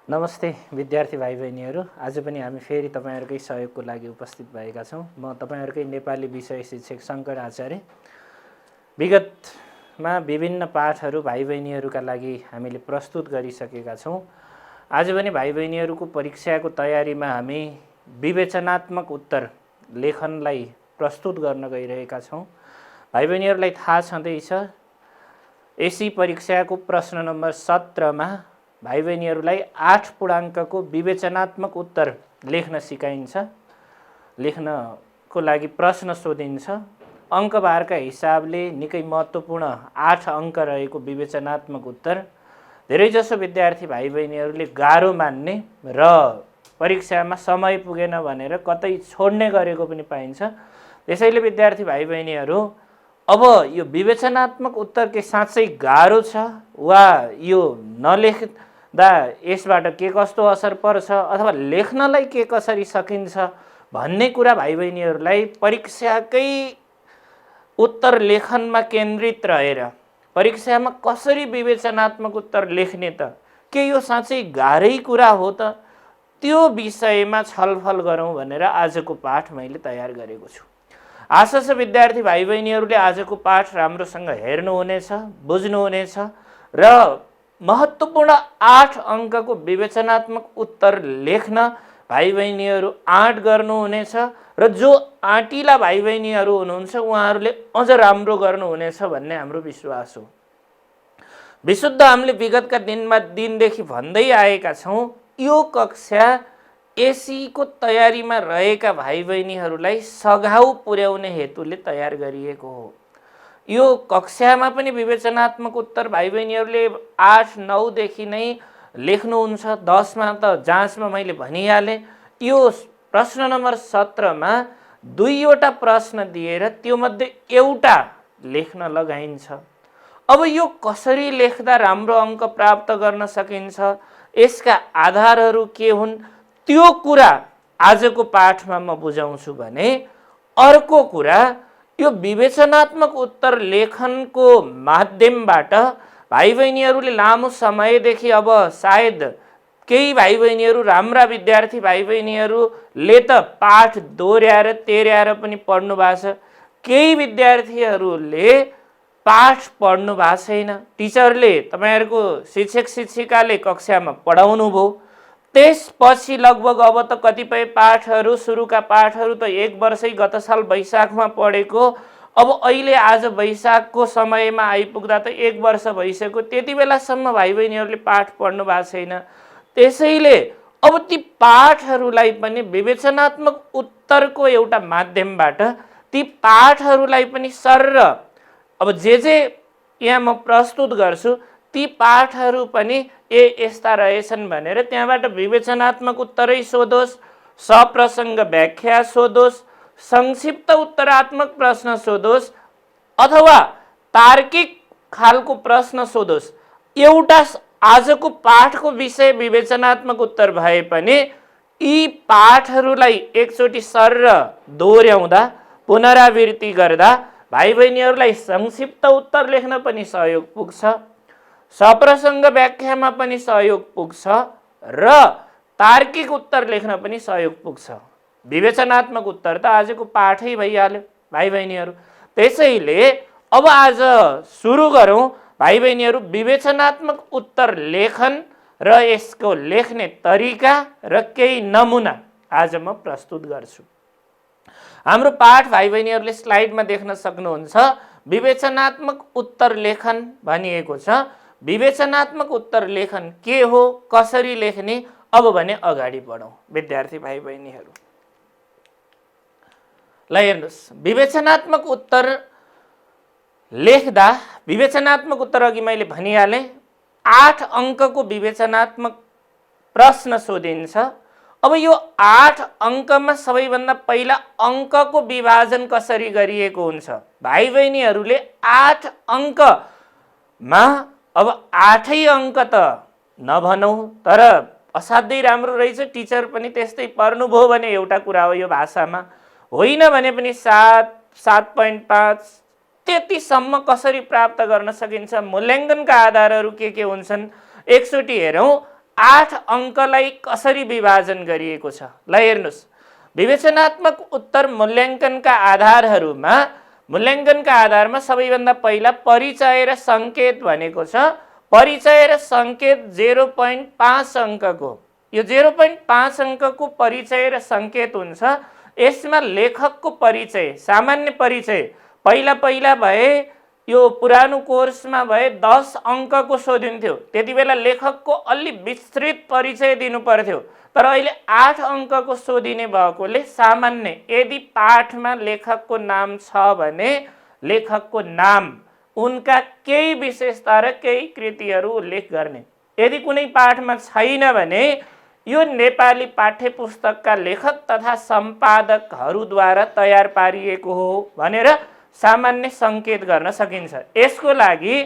नमस्ते विद्यार्थी भाइ बहिनीहरू। आज पनि हामी फेरि तपाईहरुकै सहयोगको लागि उपस्थित भएका छौं। म तपाईहरुकै नेपाली विषय शिक्षक शंकर आचार्य। विगतमा विभिन्न पाठहरू भाइ बहिनीहरूका लागि हामीले प्रस्तुत गरिसकेका छौं। आज पनि भाइ बहिनीहरूको परीक्षाको तयारीमा हामी विवेचनात्मक उत्तर लेखनलाई प्रस्तुत गर्न गइरहेका छौं। भाइ बहिनीहरूलाई थाहा छँदैछ एसी परीक्षाको प्रश्न नम्बर 17 मा भाइ बहिनीहरूलाई 8 पूर्णाङ्कको विवेचनात्मक उत्तर लेख्न सिकाइन्छ। लेख्नको लागि प्रश्न सोधिन्छ। अङ्कभारका हिसाबले निकै महत्त्वपूर्ण 8 अङ्क रहेको विवेचनात्मक उत्तर धेरैजसो विद्यार्थी भाइ बहिनीहरूले गाह्रो मान्ने र परीक्षामा समय पुगेन भनेर कतै छोड्ने गरेको पनि पाइन्छ। त्यसैले विद्यार्थी भाइ बहिनीहरू अब यो विवेचनात्मक उत्तर के साँच्चै गाह्रो छ वा यो नलेख्दा यसबाट के कस्तो असर पर्छ अथवा लेख्नलाई के कसरी सकिन्छ भन्ने कुरा भाइ बहिनीहरूलाई परीक्षाकै उत्तर लेखनमा केन्द्रित रहेर परीक्षामा कसरी विवेचनात्मक उत्तर लेख्ने त के यो साँच्चै गाह्रै कुरा हो त त्यो विषयमा छलफल गरौँ भनेर आजको पाठ मैले तयार गरेको छु। आशा छ विद्यार्थी भाइ बहिनीहरूले आजको पाठ राम्रोसँग हेर्नुहुनेछ, बुझ्नुहुनेछ र महत्त्वपूर्ण 8 अङ्कको विवेचनात्मक उत्तर लेख्न भाइ बहिनीहरू आँट गर्नुहुनेछ र जो आँटिला भाइ बहिनीहरू हुनुहुन्छ उहाँहरूले अझ राम्रो गर्नुहुनेछ भन्ने हाम्रो विश्वास हो। विशुद्ध हामीले विगतका दिनदेखि भन्दै आएका छौँ यो कक्षा एसीको तयारीमा रहेका भाइ बहिनीहरूलाई सघाउ पुर्याउने हेतुले तयार गरिएको हो। यो कक्षामा पनि विवेचनात्मक उत्तर भाइ बहिनीहरूले 8-9 देखि नै लेख्नुहुन्छ। 10 मा त जाँचमा मैले भनिहालेँ। यो प्रश्न नम्बर 17 मा 2वटा प्रश्न दिएर त्यो मध्ये एउटा लेख्न लगाइन्छ। अब यो कसरी लेख्दा राम्रो अङ्क प्राप्त गर्न सकिन्छ, यसका आधारहरू के हुन् त्यो कुरा आजको पाठमा म बुझाउँछु भने अर्को कुरा यो विवेचनात्मक उत्तर लेखनको माध्यमबाट भाइ बहिनीहरूले लामो समयदेखि अब सायद केही भाइ बहिनीहरू राम्रा विद्यार्थी भाइ बहिनीहरूले त पाठ दोहोर्याएर तेर्याएर पनि पढ्नु भएको छ। केही विद्यार्थीहरूले पाठ पढ्नु भएको छैन। टिचरले तपाईहरुको शिक्षक शिक्षिकाले कक्षामा पढाउनु भयो, त्यसपछि लगभग अब त कतिपय पाठहरू सुरुका पाठहरू त 1 वर्षै गत साल वैशाखमा पढेको, अब अहिले आज वैशाखको समयमा आइपुग्दा त 1 वर्ष भइसक्यो। त्यति बेलासम्म भाइ बहिनीहरूले पाठ पढ्नु भएको छैन। त्यसैले अब ती पाठहरूलाई पनि विवेचनात्मक उत्तरको एउटा माध्यमबाट ती पाठहरूलाई पनि सर्र अब जे यहाँ म प्रस्तुत गर्छु ती पाठहरू पनि यस्ता रहेछन् भनेर त्यहाँबाट विवेचनात्मक उत्तरै सोधोस्, सप्रसङ्ग व्याख्या सोधोस्, संक्षिप्त उत्तरात्मक प्रश्न सोधोस् अथवा तार्किक खालको प्रश्न सोधोस्। एउटा आजको पाठको विषय विवेचनात्मक उत्तर भए पनि यी पाठहरूलाई एकचोटि सर्र दोहोर्याउँदा पुनरावृत्ति गर्दा भाइ बहिनीहरूलाई संक्षिप्त उत्तर लेख्न पनि सहयोग पुग्छ, सप्रसङ्ग व्याख्यामा पनि सहयोग पुग्छ र तार्किक उत्तर लेख्न पनि सहयोग पुग्छ। विवेचनात्मक उत्तर त आजको पाठै भइहाल्यो भाइ बहिनीहरू। त्यसैले अब आज सुरु गरौँ भाइ बहिनीहरू विवेचनात्मक उत्तर लेखन र यसको लेख्ने तरिका र केही नमुना आज म प्रस्तुत गर्छु। हाम्रो पाठ भाइ बहिनीहरूले स्लाइडमा देख्न सक्नुहुन्छ। विवेचनात्मक उत्तर लेखन भनिएको छ। विवेचनात्मक उत्तर लेखन के हो, कसरी लेख्ने, अब भने अगाडि बढौँ विद्यार्थी भाइ बहिनीहरू। ल हेर्नुहोस्, विवेचनात्मक उत्तर लेख्दा विवेचनात्मक उत्तर अघि मैले भनिहालेँ 8 अङ्कको विवेचनात्मक प्रश्न सोधिन्छ। अब यो 8 अङ्कमा सबैभन्दा पहिला अङ्कको विभाजन कसरी गरिएको हुन्छ। भाइ बहिनीहरूले 8 अङ्कमा अब 8 अङ्क त नभनौँ तर असाध्यै राम्रो रहेछ, टिचर पनि त्यस्तै पर्नुभयो भने एउटा कुरा हो यो भाषामा, होइन भने पनि 7, 7.5 त्यतिसम्म कसरी प्राप्त गर्न सकिन्छ, मूल्याङ्कनका आधारहरू के हुन्छन् एकचोटि हेरौँ। 8 अङ्कलाई कसरी विभाजन गरिएको छ ल हेर्नुस्। विवेचनात्मक उत्तर मूल्याङ्कनका आधारमा सबैभन्दा पहिला परिचय र सङ्केत भनेको छ। परिचय र सङ्केत 0.5 अङ्कको, यो 0.5 अङ्कको परिचय र सङ्केत हुन्छ। यसमा लेखकको परिचय, सामान्य परिचय पहिला भए यो पुरानो कोर्समा भए 10 अङ्कको सोधिन्थ्यो। त्यति बेला लेखकको अलि विस्तृत परिचय दिनु पर्थ्यो, तर अहिले 8 अङ्कको सोधिने भएकोले सामान्य, यदि पाठमा लेखकको नाम छ भने लेखकको नाम, उनका केही विशेषता र केही कृतिहरू उल्लेख गर्ने। यदि कुनै पाठमा छैन भने यो नेपाली पाठ्यपुस्तकका लेखक तथा सम्पादकहरूद्वारा तयार पारिएको हो भनेर सामान्य सङ्केत गर्न सकिन्छ। यसको लागि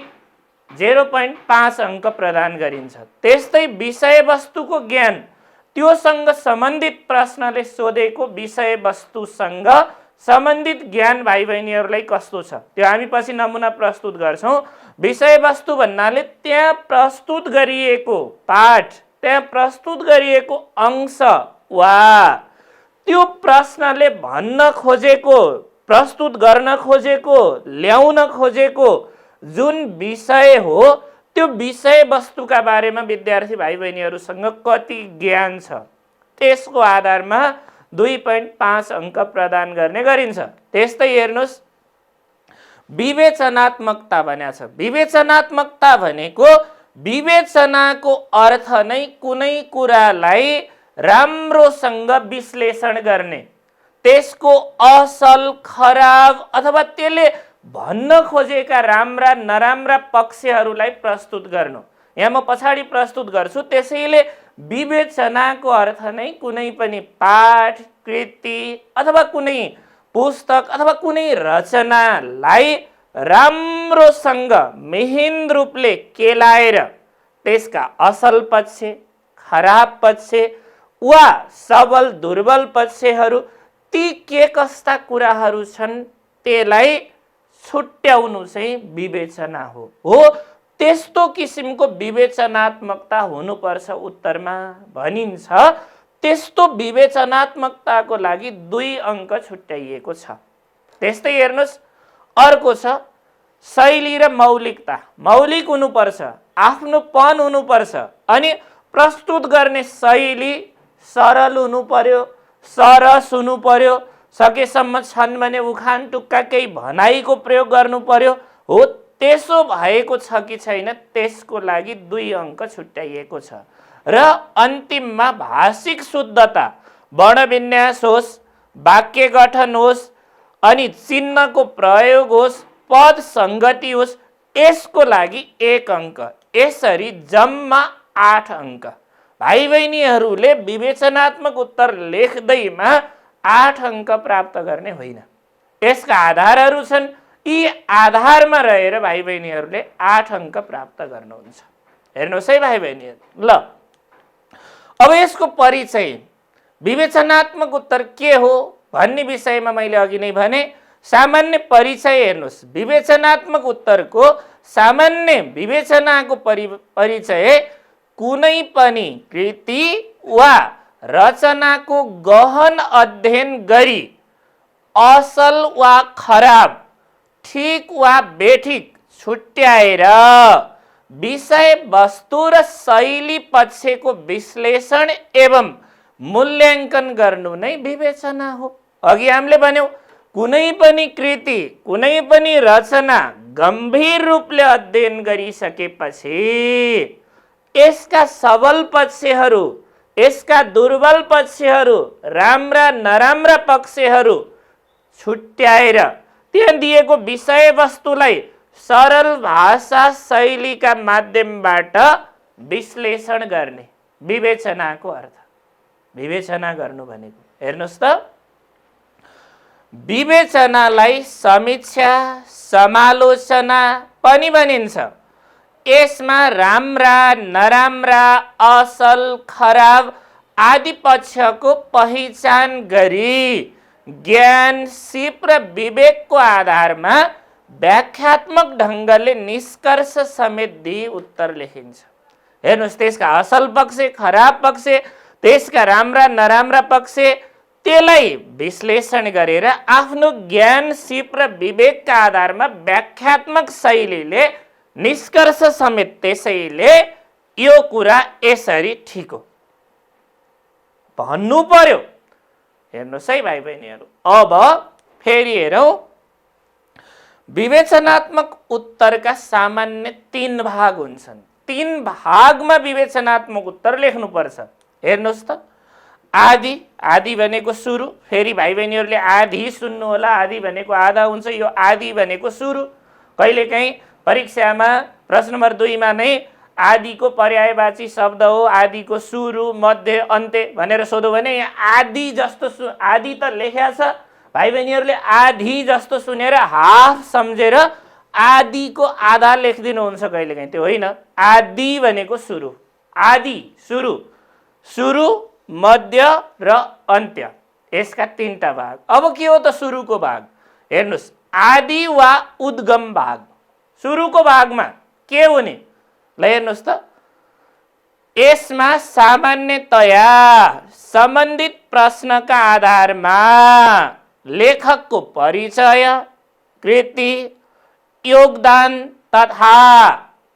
0.5 अङ्क प्रदान गरिन्छ। त्यस्तै विषयवस्तुको ज्ञान, त्योसँग सम्बन्धित प्रश्नले सोधेको विषयवस्तुसँग सम्बन्धित ज्ञान भाइ बहिनीहरूलाई कस्तो छ त्यो हामी पछि नमुना प्रस्तुत गर्छौँ। विषयवस्तु भन्नाले त्यहाँ प्रस्तुत गरिएको पाठ, त्यहाँ प्रस्तुत गरिएको अंश वा त्यो प्रश्नले भन्न खोजेको, प्रस्तुत गर्न खोजेको, ल्याउन खोजेको जुन विषय हो त्यो विषयवस्तुका बारेमा विद्यार्थी भाइ बहिनीहरूसँग कति ज्ञान छ त्यसको आधारमा 2.5 अङ्क प्रदान गर्ने गरिन्छ। त्यस्तै हेर्नुस्, विवेचनात्मकता भनेको छ। विवेचनात्मकता भनेको विवेचनाको अर्थ नै कुनै कुरालाई राम्रोसँग विश्लेषण गर्ने, त्यसको असल खराब अथवा त्यसले भन्न खोजेका राम्रा नराम्रा पक्षहरूलाई प्रस्तुत गर्नु। यहाँ म पछाडि प्रस्तुत गर्छु। त्यसैले विवेचनाको अर्थ नै कुनै पनि पाठ, कृति अथवा कुनै पुस्तक अथवा कुनै रचनालाई राम्रोसँग मिहिन रूपले केलाएर त्यसका असल पक्ष, खराब पक्ष वा सबल दुर्बल पक्षहरू ती के कस्ता कुराहरू छन् त्यसलाई छुट्याउनु चाहिँ विवेचना हो। त्यस्तो किसिमको विवेचनात्मकता हुनुपर्छ उत्तरमा भनिन्छ। त्यस्तो विवेचनात्मकताको लागि 2 अङ्क छुट्याइएको छ। त्यस्तै हेर्नुस्, अर्को छ शैली र मौलिकता। मौलिक हुनुपर्छ, आफ्नोपन हुनुपर्छ, अनि प्रस्तुत गर्ने शैली सरल हुनु पर्यो, सरस हुनु पर्यो, सकेसम्म छन् भने उखान टुक्का केही भनाइको प्रयोग गर्नु पर्यो। हो त्यसो भएको छ कि छैन त्यसको लागि 2 अङ्क छुट्याइएको छ। र अन्तिममा भाषिक शुद्धता, वर्णविन्यास होस्, वाक्य गठन होस्, अनि चिन्हको प्रयोग होस्, पद सङ्गति होस्, यसको लागि 1 अङ्क। यसरी जम्मा 8 अङ्क। भाइ बहिनीहरूले विवेचनात्मक उत्तर लेख्दैमा 8 अङ्क प्राप्त गर्ने होइन। यसका आधारहरू छन्। यी आधारमा रहेर भाइ बहिनीहरूले 8 अङ्क प्राप्त गर्नुहुन्छ। हेर्नुहोस् है भाइ बहिनीहरू, ल अब यसको परिचय, विवेचनात्मक उत्तर के हो भन्ने विषयमा मैले अघि नै भने। सामान्य परिचय हेर्नुहोस्, विवेचनात्मक उत्तरको सामान्य विवेचनाको परिचय कुनै पनि कृति वा रचनाको गहन अध्ययन गरी असल वा खराब, ठिक वा बेठिक छुट्याएर विषय वस्तु र शैली पक्षको विश्लेषण एवं मूल्याङ्कन गर्नु नै विवेचना हो। अघि हामीले भन्यौँ कुनै पनि कृति, कुनै पनि रचना गम्भीर रूपले अध्ययन गरिसकेपछि यसका सबल पक्षहरू, यसका दुर्बल पक्षहरू, राम्रा नराम्रा पक्षहरू छुट्याएर त्यहाँ दिएको विषयवस्तुलाई सरल भाषा शैलीका माध्यमबाट विश्लेषण गर्ने विवेचनाको अर्थ। विवेचना गर्नु भनेको हेर्नुहोस् त, विवेचनालाई समीक्षा, समालोचना पनि भनिन्छ। यसमा राम्रा नराम्रा, असल खराब आदि पक्षको पहिचान गरी ज्ञान, सिप र विवेकको आधारमा व्याख्यात्मक ढङ्गले निष्कर्ष समेत दिई उत्तर लेखिन्छ। हेर्नुहोस्, त्यसका असल पक्ष, खराब पक्ष, त्यसका राम्रा नराम्रा पक्ष, त्यसलाई विश्लेषण गरेर आफ्नो ज्ञान, सिप र विवेकका आधारमा व्याख्यात्मक शैलीले निष्कर्ष समेत त्यसैले यो कुरा यसरी ठिक हो भन्नु पर्यो। हेर्नुहोस् है भाइ बहिनीहरू, अब फेरि हेरौँ। विवेचनात्मक उत्तरका सामान्य 3 भाग हुन्छन्। 3 भागमा विवेचनात्मक उत्तर लेख्नुपर्छ। हेर्नुहोस् त, आदि, आदि भनेको सुरु। फेरि भाइ बहिनीहरूले आधी सुन्नु होला, आदि भनेको आधा हुन्छ। यो आदि भनेको सुरु। कहिलेकाहीँ परीक्षामा प्रश्न नम्बर 2 मा नै आदिको पर्यायवाची शब्द हो, आदिको सुरु, मध्य, अन्त्य भनेर सोध्यो भने यहाँ आदि जस्तो आदि त लेख्या छ, भाइ बहिनीहरूले आधी जस्तो सुनेर हाफ सम्झेर आदिको आधा लेखिदिनुहुन्छ कहिलेकाहीँ। त्यो होइन, आदि भनेको सुरु, आदि सुरु, सुरु, मध्य र अन्त्य, यसका 3टा भाग। अब के हो त सुरुको भाग? हेर्नुहोस्, आदि वा उद्गम भाग। सुरुको भागमा के हुने? ल हेर्नुहोस् त, यसमा सामान्यतया सम्बन्धित प्रश्नका आधारमा लेखकको परिचय, कृति, योगदान तथा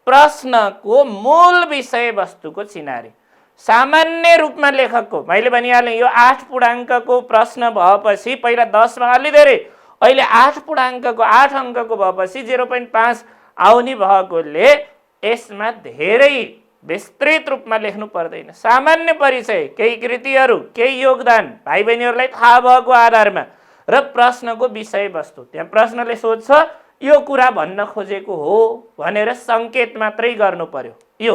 प्रश्नको मूल विषयवस्तुको चिनारी। सामान्य रूपमा लेखकको, मैले भनिहालेँ यो 8 पूर्णाङ्कको प्रश्न भएपछि पहिला 10 मा अलि धेरै, अहिले 8 पूर्णाङ्कको 8 अङ्कको भएपछि 0.5 आउने भएकोले यसमा धेरै विस्तृत रूपमा लेख्नु पर्दैन। सामान्य परिचय, केही कृतिहरू, केही योगदान भाइ बहिनीहरूलाई थाहा भएको आधारमा र प्रश्नको विषयवस्तु। त्यहाँ प्रश्नले सोध्छ यो कुरा भन्न खोजेको हो भनेर सङ्केत मात्रै गर्नु पर्यो। यो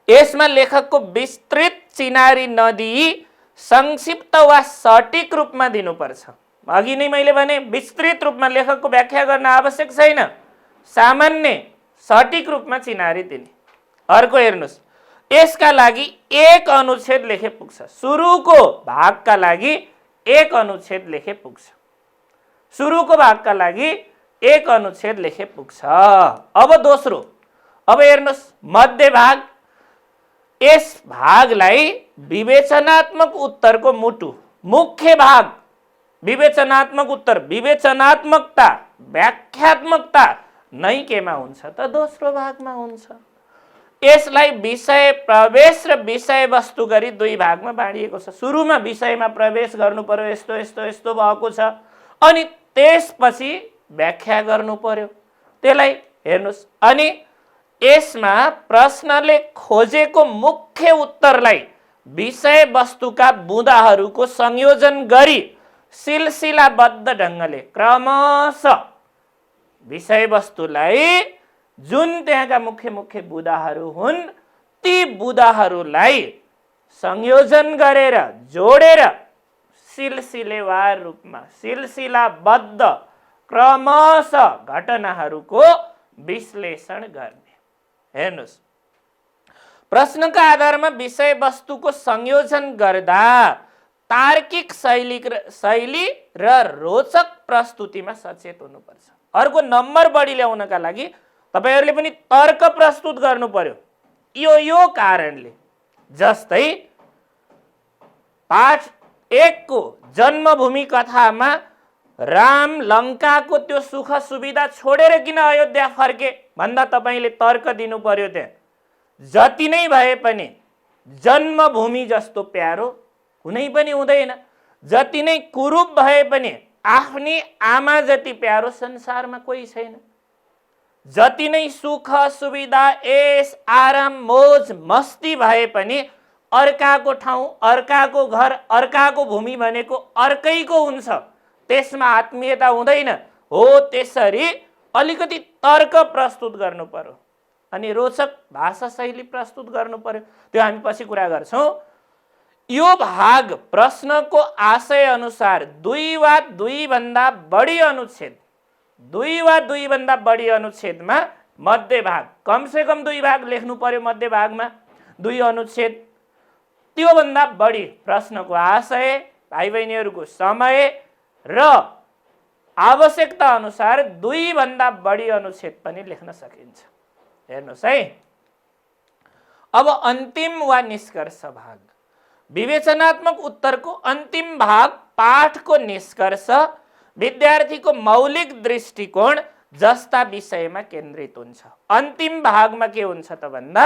यसमा लेखकको विस्तृत चिनारी नदिई संक्षिप्त वा सटिक रूपमा दिनुपर्छ। अघि नै मैले भने विस्तृत रूपमा लेखकको व्याख्या गर्न आवश्यक छैन, सामान्य सटिक रूपमा चिनारी दिने। अर्को हेर्नुहोस्, यसका लागि 1 अनुच्छेद लेखे पुग्छ। सुरुको भागका लागि 1 अनुच्छेद लेखे पुग्छ। सुरुको भागका लागि 1 अनुच्छेद लेखे पुग्छ। अब दोस्रो, अब हेर्नुहोस् मध्य भाग। यस भागलाई विवेचनात्मक उत्तरको मुटु, मुख्य भाग। विवेचनात्मक उत्तर, विवेचनात्मकता, व्याख्यात्मकता नै केमा हुन्छ त? दोस्रो भागमा हुन्छ। यसलाई विषय प्रवेश र विषयवस्तु गरी 2 भागमा बाँडिएको छ। सुरुमा विषयमा प्रवेश गर्नु पर्यो, यस्तो यस्तो यस्तो भएको छ, अनि त्यसपछि व्याख्या गर्नु पर्यो त्यसलाई। हेर्नुहोस्, अनि यसमा प्रश्नले खोजेको मुख्य उत्तरलाई विषयवस्तुका बुँदाहरूको संयोजन गरी सिलसिलाबद्ध ढङ्गले क्रमशः विषयवस्तुलाई, जुन त्यहाँका मुख्य मुख्य बुँदाहरू हुन् ती बुँदाहरूलाई संयोजन गरेर जोडेर सिलसिलेवार रूपमा सिलसिलाबद्ध क्रमशः घटनाहरूको विश्लेषण गर्ने। हेर्नुहोस्, प्रश्नका आधारमा विषयवस्तुको संयोजन गर्दा तार्किक शैली र रोचक प्रस्तुतिमा सचेत हुनुपर्छ। अर्को, नम्बर बढी ल्याउनका लागि तपाईहरुले पनि तर्क प्रस्तुत गर्नु पर्यो। यो कारणले, जस्तै पाठ 1 को जन्मभूमि कथामा राम लङ्काको त्यो सुख सुविधा छोडेर किन अयोध्या फर्के भन्दा तपाईले तर्क दिनु पर्यो। त्यहाँ जति नै भए पनि जन्मभूमि जस्तो प्यारो कुनै पनि हुँदैन, जति नै कुरूप भए पनि आफ्नी आमा जति प्यारो संसारमा कोही छैन, जति नै सुख सुविधा ऐश आराम मोज मस्ती भए पनि अर्काको ठाउँ अर्काको घर अर्काको भूमि भनेको अर्कैको हुन्छ, त्यसमा आत्मीयता हुँदैन। हो त्यसरी अलिकति तर्क प्रस्तुत गर्नु पर्यो अनि रोचक भाषा शैली प्रस्तुत गर्नु पर्यो। त्यो हामी पछि कुरा गर्छौं। यो भाग प्रश्नको आशय अनुसार 2 वा 2 भन्दा बढी अनुच्छेद, 2 वा 2 भन्दा बढी अनुच्छेदमा मध्य भाग, कम से कम 2 भाग लेख्नु पर्यो मध्य भागमा, 2 अनुच्छेद। त्यो भन्दा बढी प्रश्नको आशय, भाइ बहिनीहरुको समय र आवश्यकता अनुसार 2 भन्दा बढी अनुच्छेद पनि लेख्न सकिन्छ। हेर्नुस् है, अब अन्तिम वा निष्कर्ष भाग, विवेचनात्मक उत्तरको अन्तिम भाग पाठको निष्कर्ष विद्यार्थीको मौलिक दृष्टिकोण जस्ता विषयमा केन्द्रित हुन्छ। अन्तिम भागमा के हुन्छ त भन्दा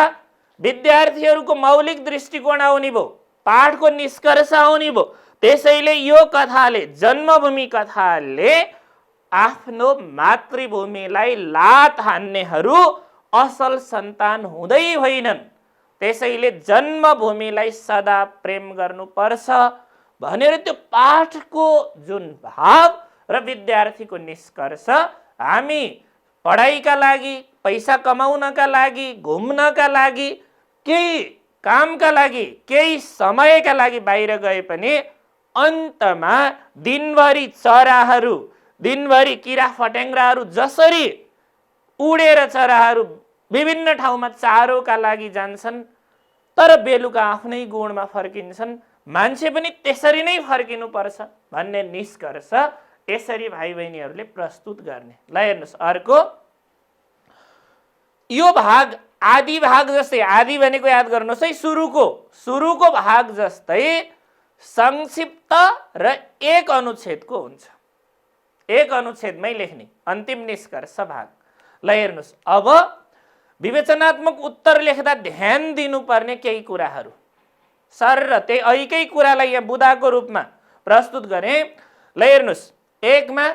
विद्यार्थीहरूको मौलिक दृष्टिकोण आउने भयो, पाठको निष्कर्ष आउने भयो। त्यसैले यो कथाले, जन्मभूमि कथाले आफ्नो मातृभूमिलाई लात हान्नेहरू असल सन्तान हुँदै होइनन्। त्यसैले जन्मभूमिलाई सदा प्रेम गर्नुपर्छ भनेर त्यो पाठको जुन भाव र विद्यार्थीको निष्कर्ष हामी पढाइका लागि, पैसा कमाउनका लागि, घुम्नका लागि, केही कामका लागि, केही समयका लागि बाहिर गए पनि अन्तमा दिनभरि चराहरू, दिनभरि किरा फट्याङ्ग्राहरू जसरी उडेर चराहरू विभिन्न ठाउँमा चारोका लागि जान्छन् तर बेलुका आफ्नै गुणमा फर्किन्छन्, मान्छे पनि त्यसरी नै फर्किनुपर्छ भन्ने निष्कर्ष यसरी भाइ बहिनीहरूले प्रस्तुत गर्ने। ल हेर्नुहोस् अर्को, यो भाग आदि भाग जस्तै, आदि भनेको याद गर्नुहोस् है, सुरुको भाग जस्तै संक्षिप्त र एक अनुच्छेदको हुन्छ। एक अनुच्छेदमै लेख्ने अन्तिम निष्कर्ष भाग। ल हेर्नुहोस्, अब विवेचनात्मक उत्तर लेख्दा ध्यान दिनुपर्ने केही कुराहरू सर र त्यही अहिकै कुरालाई यहाँ बुदाको रूपमा प्रस्तुत गरेँ। ल हेर्नुहोस्, एकमा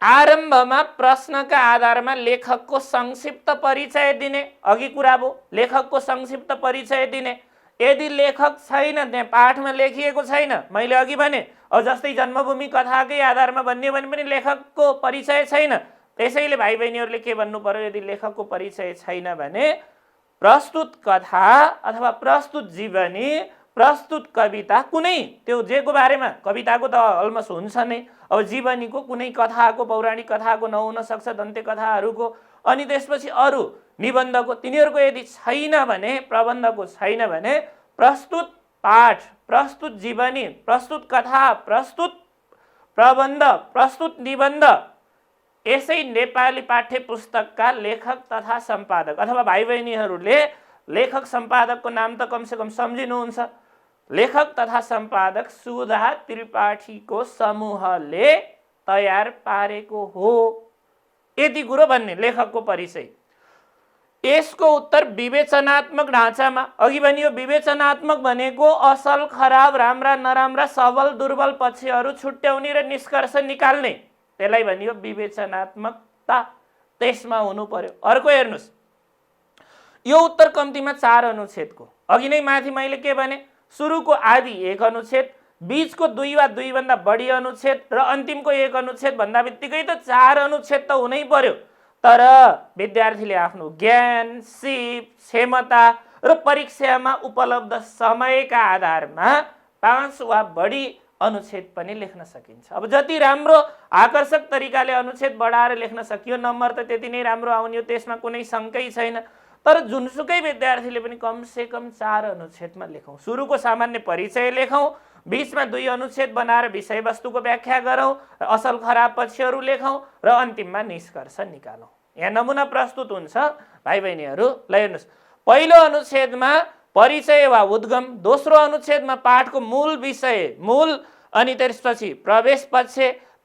आरम्भमा प्रश्नका आधारमा लेखकको संक्षिप्त परिचय दिने, अघि कुरा भयो लेखकको संक्षिप्त परिचय दिने। यदि लेखक छैन, त्यहाँ पाठमा लेखिएको छैन, मैले अघि भने अब जस्तै जन्मभूमि कथाकै आधारमा भन्ने भने पनि लेखकको परिचय छैन। त्यसैले भाइ बहिनीहरूले के भन्नु पर्यो, यदि लेखकको परिचय छैन भने प्रस्तुत कथा अथवा प्रस्तुत जीवनी, प्रस्तुत कविता, कुनै त्यो जेको बारेमा, कविताको त अलमोस्ट हुन्छ नै, अब जीवनीको कुनै कथाको, पौराणिक कथाको नहुन सक्छ, दन्ते कथाहरूको, अनि त्यसपछि अरू निबन्धको, तिनीहरूको यदि छैन भने, प्रबन्धको छैन भने प्रस्तुत पाठ, प्रस्तुत जीवनी, प्रस्तुत कथा, प्रस्तुत प्रबन्ध, प्रस्तुत निबन्ध, यसै नेपाली पाठ्य पुस्तकका लेखक तथा सम्पादक, अथवा भाइ बहिनीहरूले लेखक सम्पादकको नाम त कमसेकम सम्झिनुहुन्छ, लेखक तथा सम्पादक सुधा त्रिपाठीको समूहले तयार पारेको हो, यति कुरो भन्ने लेखकको परिचय। यसको उत्तर विवेचनात्मक ढाँचामा, अघि भनियो विवेचनात्मक भनेको असल, खराब, राम्रा, नराम्रा, सबल, दुर्बल पक्षहरू छुट्याउने र निष्कर्ष निकाल्ने, त्यसलाई भनियो विवेचनात्मकता, त्यसमा हुनु पर्यो। अर्को हेर्नुहोस्, यो उत्तर कम्तीमा 4 अनुच्छेदको, अघि नै माथि मैले के भने, सुरुको आदि 1 अनुच्छेद, बीचको 2 वा 2 भन्दा बढी अनुच्छेद र अन्तिमको 1 अनुच्छेद भन्दा बित्तिकै त 4 अनुच्छेद त हुनै पर्यो। तर विद्यार्थीले आफ्नो ज्ञान, सिप, क्षमता र परीक्षामा उपलब्ध समयका आधारमा 5 वा बढी अनुच्छेद पनि लेख्न सकिन्छ। अब जति राम्रो आकर्षक तरिकाले अनुच्छेद बढाएर लेख्न सकियो, नम्बर त त्यति नै राम्रो आउने हो, त्यसमा कुनै शङ्कै छैन। तर जुनसुकै विद्यार्थीले पनि कमसेकम 4 अनुच्छेदमा लेखौँ। सुरुको सामान्य परिचय लेखौँ, बीचमा 2 अनुच्छेद बनाएर विषयवस्तुको व्याख्या गरौँ, असल खराब पक्षहरू लेखौँ र अन्तिममा निष्कर्ष निकालौँ। यहाँ नमुना प्रस्तुत हुन्छ भाइ बहिनीहरू। ल हेर्नुहोस्, पहिलो अनुच्छेदमा परिचय वा उद्गम, दोस्रो अनुच्छेदमा पाठको मूल विषय, मूल अनि त्यसपछि प्रवेश पक्ष,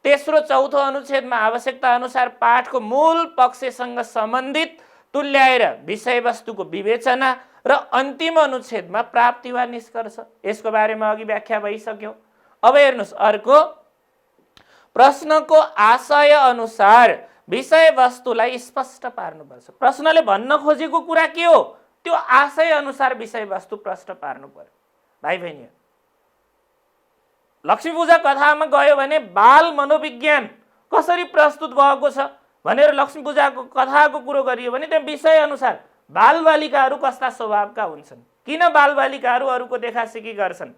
तेस्रो चौथो अनुच्छेदमा आवश्यकता अनुसार पाठको मूल पक्षसँग सम्बन्धित तुल्याएर विषयवस्तुको विवेचना र अन्तिम अनुच्छेदमा प्राप्ति वा निष्कर्ष। यसको बारेमा अघि व्याख्या भइसक्यो। अब हेर्नुहोस् अर्को, प्रश्नको आशय अनुसार विषयवस्तुलाई स्पष्ट पार्नुपर्छ। प्रश्नले भन्न खोजेको कुरा के हो, त्यो आशय अनुसार विषयवस्तु प्रश्न पार्नु पर्यो। भाइ बहिनी, लक्ष्मी पूजा कथामा गयो भने बाल मनोविज्ञान कसरी प्रस्तुत भएको छ भनेर लक्ष्मी पूजाको कथाको कुरो गरियो भने त्यहाँ विषय अनुसार बालबालिकाहरू कस्ता स्वभावका हुन्छन्, किन बालबालिकाहरू अरूको देखासेखी गर्छन्,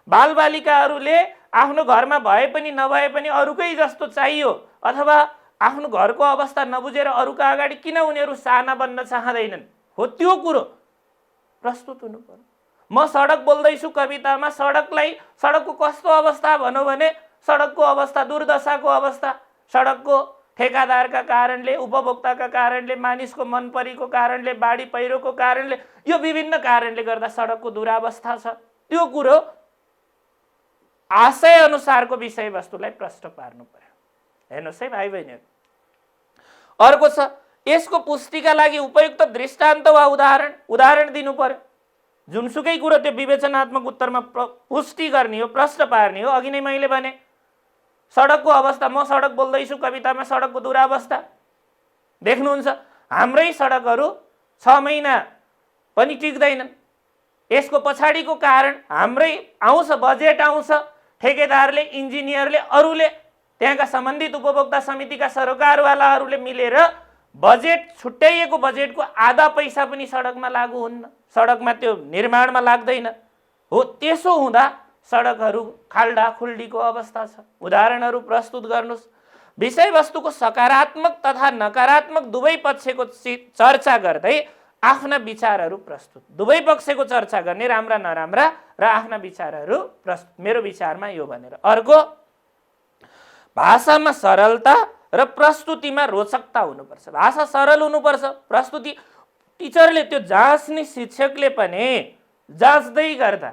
बालबालिकाहरूले आफ्नो घरमा भए पनि नभए पनि अरूकै जस्तो चाहियो, अथवा आफ्नो घरको अवस्था नबुझेर अरूका अगाडि किन उनीहरू साना बन्न चाहँदैनन्, हो त्यो कुरो प्रस्तुत हुनु पर्यो। म सडक बोल्दैछु कवितामा, सडकको कस्तो अवस्था भनौँ भने सडकको अवस्था, दुर्दशाको अवस्था, सडकको ठेकादारका कारणले, उपभोक्ताका कारणले, मानिसको मन परीको कारणले, बाढी पहिरोको कारणले, यो विभिन्न कारणले गर्दा सडकको दुरावस्था छ। त्यो कुरो आशय अनुसारको विषयवस्तुलाई प्रष्ट पार्नु पर्यो। हेर्नुहोस् है भाइ बहिनीहरू, अर्को छ यसको पुष्टिका लागि उपयुक्त दृष्टान्त वा उदाहरण दिनु पर्यो। जुनसुकै कुरो त्यो विवेचनात्मक उत्तरमा पुष्टि गर्ने हो, प्रश्न पार्ने हो। अघि नै मैले भने सडकको अवस्था, म सडक बोल्दैछु कवितामा, सडकको दुरावस्था देख्नुहुन्छ। हाम्रै सडकहरू 6 महिना पनि टिक्दैनन्। यसको पछाडिको कारण हाम्रै आउँछ, बजेट आउँछ, ठेकेदारले, इन्जिनियरले, अरूले, त्यहाँका सम्बन्धित उपभोक्ता समितिका सरोकारवालाहरूले मिलेर बजेट, छुट्याइएको बजेटको आधा पैसा पनि सडकमा लागू हुन्न, सडकमा त्यो निर्माणमा लाग्दैन हो। त्यसो हुँदा सडकहरू खाल्डा खुल्डीको अवस्था छ। उदाहरणहरू प्रस्तुत गर्नुहोस्। विषयवस्तुको सकारात्मक तथा नकारात्मक दुवै पक्षको चर्चा गर्दै आफ्ना विचारहरू प्रस्तुत, दुवै पक्षको चर्चा गर्ने, राम्रा नराम्रा र आफ्ना विचारहरू प्रस्तुत, मेरो विचारमा यो भनेर। अर्को, भाषामा सरलता र प्रस्तुतिमा रोचकता हुनुपर्छ। भाषा सरल हुनुपर्छ, प्रस्तुति टिचरले त्यो जाँच्ने, शिक्षकले पनि जाँच्दै गर्दा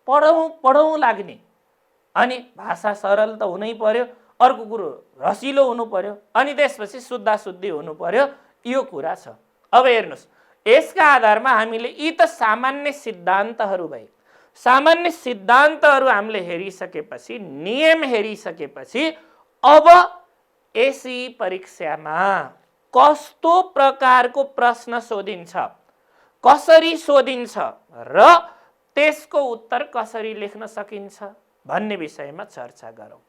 पढौँ लाग्ने। अनि भाषा सरल त हुनै पर्यो, अर्को कुरो रसिलो हुनु पर्यो, अनि त्यसपछि शुद्धाशुद्धि हुनु पर्यो। यो कुरा छ। अब हेर्नुहोस्, यसका आधारमा हामीले यी त सामान्य सिद्धान्तहरू भए। सामान्य सिद्धान्तहरू हामीले हेरिसकेपछि, नियम हेरिसकेपछि, अब एसई परीक्षामा कस्तो प्रकारको प्रश्न सोधिन्छ, कसरी सोधिन्छ र त्यसको उत्तर कसरी लेख्न सकिन्छ भन्ने विषयमा चर्चा गरौँ।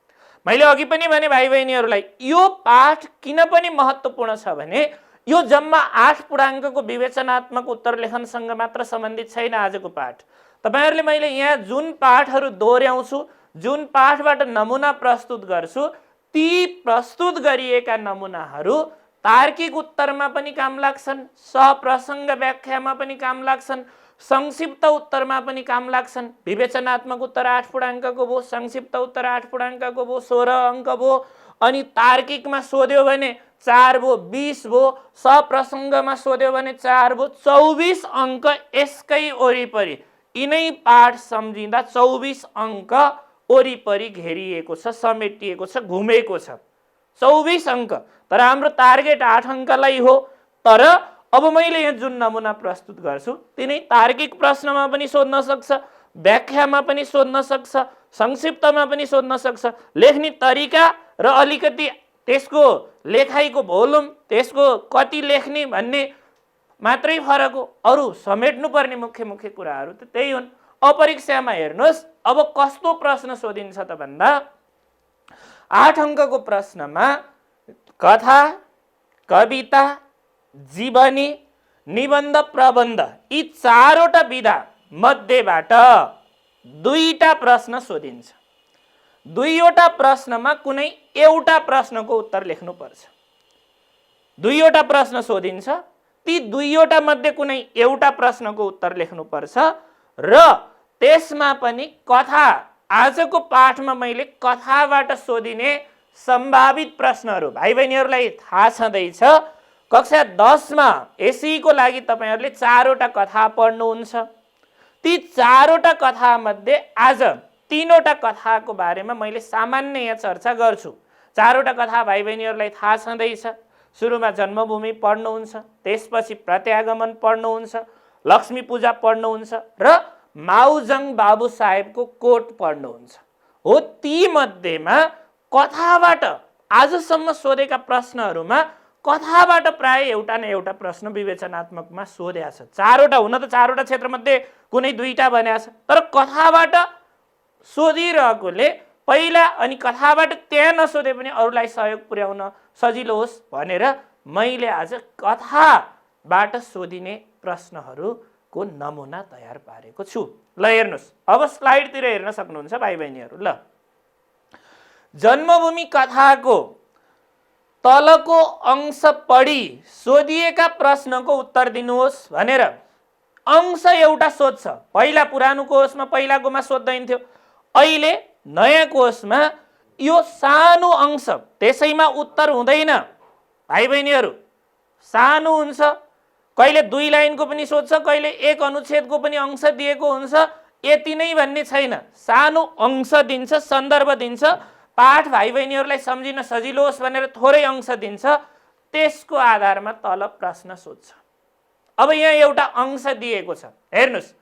मैले अघि पनि भने भाइ बहिनीहरूलाई, यो पाठ किन पनि महत्त्वपूर्ण छ भने यो जम्मा 8 पूर्णाङ्कको विवेचनात्मक उत्तर लेखनसँग मात्र सम्बन्धित छैन। आजको पाठ तपाईहरुले, मैले यहाँ जुन पाठहरू दोहोर्याउँछु, जुन पाठबाट नमुना प्रस्तुत गर्छु, ती प्रस्तुत गरिएका नमुनाहरू तार्किक उत्तरमा पनि काम लाग्छन्, सहप्रसङ्ग व्याख्यामा पनि काम लाग्छन्, संक्षिप्त उत्तरमा पनि काम लाग्छन्। विवेचनात्मक उत्तर 8 पूर्णाङ्कको भयो, संक्षिप्त उत्तर 8 पूर्णाङ्कको भयो, 16 अङ्क भयो, अनि तार्किकमा सोध्यो भने 4 भयो, 20 भयो, सहप्रसङ्गमा सोध्यो भने 4 भयो, 24 अङ्क यसकै वरिपरि, यिनै पाठ सम्झिँदा 24 अङ्क वरिपरि घेरिएको छ, समेटिएको छ, घुमेको छ। 24 अङ्क। तर हाम्रो टार्गेट 8 अङ्कलाई हो। तर अब मैले यहाँ जुन नमुना प्रस्तुत गर्छु तिनै तार्किक प्रश्नमा पनि सोध्न सक्छ, व्याख्यामा पनि सोध्न सक्छ, संक्षिप्तमा पनि सोध्न सक्छ। लेख्ने तरिका र अलिकति त्यसको लेखाइको भोल्युम, त्यसको कति लेख्ने भन्ने मात्रै फरक हो। अरू समेट्नुपर्ने मुख्य कुराहरू त त्यही हुन्। अपरीक्षामा हेर्नुहोस्, अब कस्तो प्रश्न सोधिन्छ त भन्दा 8 अङ्कको प्रश्नमा कथा, कविता, जीवनी, निबन्ध, प्रबन्ध, यी 4वटा विधा मध्येबाट 2टा प्रश्न सोधिन्छ। 2वटा प्रश्नमा कुनै एउटा प्रश्नको उत्तर लेख्नुपर्छ। 2वटा प्रश्न सोधिन्छ, ती 2वटा मध्ये कुनै एउटा प्रश्नको उत्तर लेख्नुपर्छ र त्यसमा पनि कथा। आजको पाठमा मैले कथाबाट सोधिने सम्भावित प्रश्नहरू भाइ बहिनीहरूलाई थाहा छँदैछ। कक्षा 10 मा एसईको लागि तपाईहरुले 4वटा कथा पढ्नुहुन्छ। ती 4वटा कथा मध्ये आज 3वटा कथाको बारेमा मैले सामान्य यहाँ चर्चा गर्छु। 4वटा कथा भाइ बहिनीहरूलाई थाहा छँदैछ। सुरुमा जन्मभूमि पढ्नुहुन्छ, त्यसपछि प्रत्यागमन पढ्नुहुन्छ, लक्ष्मी पूजा पढ्नुहुन्छ र माउजङ बाबु साहेबको कोट पढ्नुहुन्छ। हो, ती मध्येमा कथाबाट आजसम्म सोधेका प्रश्नहरूमा कथाबाट प्राय एउटा न एउटा प्रश्न विवेचनात्मकमा सोधेको छ। 4वटा हुन त 4वटा क्षेत्रमध्ये कुनै 2टा भनेको छ, तर कथाबाट सोधिरहेकोले पहिला अनि कथाबाट त्यहाँ नसोधे पनि अरूलाई सहयोग पुर्याउन सजिलो होस् भनेर मैले आज कथाबाट सोधिने प्रश्नहरूको नमुना तयार पारेको छु। ल हेर्नुहोस्, अब स्लाइडतिर हेर्न सक्नुहुन्छ भाइ बहिनीहरू। ल, जन्मभूमि कथाको तलको अंश पढी सोधिएका प्रश्नको उत्तर दिनुहोस् भनेर अंश एउटा सोध्छ। पहिला पुरानो कोर्समा पहिलाकोमा सोध्दैन्थ्यो, अहिले नयाँ कोर्समा यो सानो अंश, त्यसैमा उत्तर हुँदैन, भाइ बहिनीहरू सानो हुन्छ, कहिले 2 लाइनको पनि सोध्छ, कहिले 1 अनुच्छेदको पनि अंश दिएको हुन्छ। यति नै भन्ने छैन, सानो अंश दिन्छ, सन्दर्भ दिन्छ, पाठ भाइ बहिनीहरूलाई सम्झिन सजिलो होस् भनेर थोरै अंश दिन्छ, त्यसको आधारमा तल प्रश्न सोध्छ। अब यहाँ एउटा अंश दिएको छ, हेर्नुस्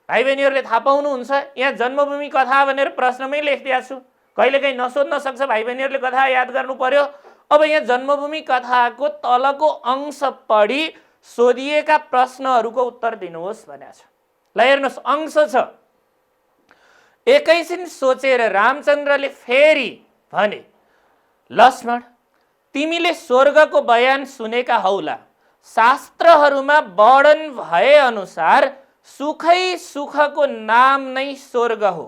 भाइ बहिनीहरूले थाहा पाउनुहुन्छ, यहाँ जन्मभूमि कथा भनेर प्रश्नमै लेखिदिएको छु, कहिलेकाहीँ नसोध्न सक्छ, भाइ बहिनीहरूले कथा याद गर्नु पर्यो। अब यहाँ जन्मभूमि कथाको तलको अंश पढी सोधिएका प्रश्नहरूको उत्तर दिनुहोस् भनेको छ। ल हेर्नुहोस्, अंश छ, एकैछिन सोचेर रामचन्द्रले फेरि भने, लक्ष्मण तिमीले स्वर्गको बयान सुनेका हौला, शास्त्रहरूमा वर्णन भए अनुसार सुखै सुखको नाम नै स्वर्ग हो,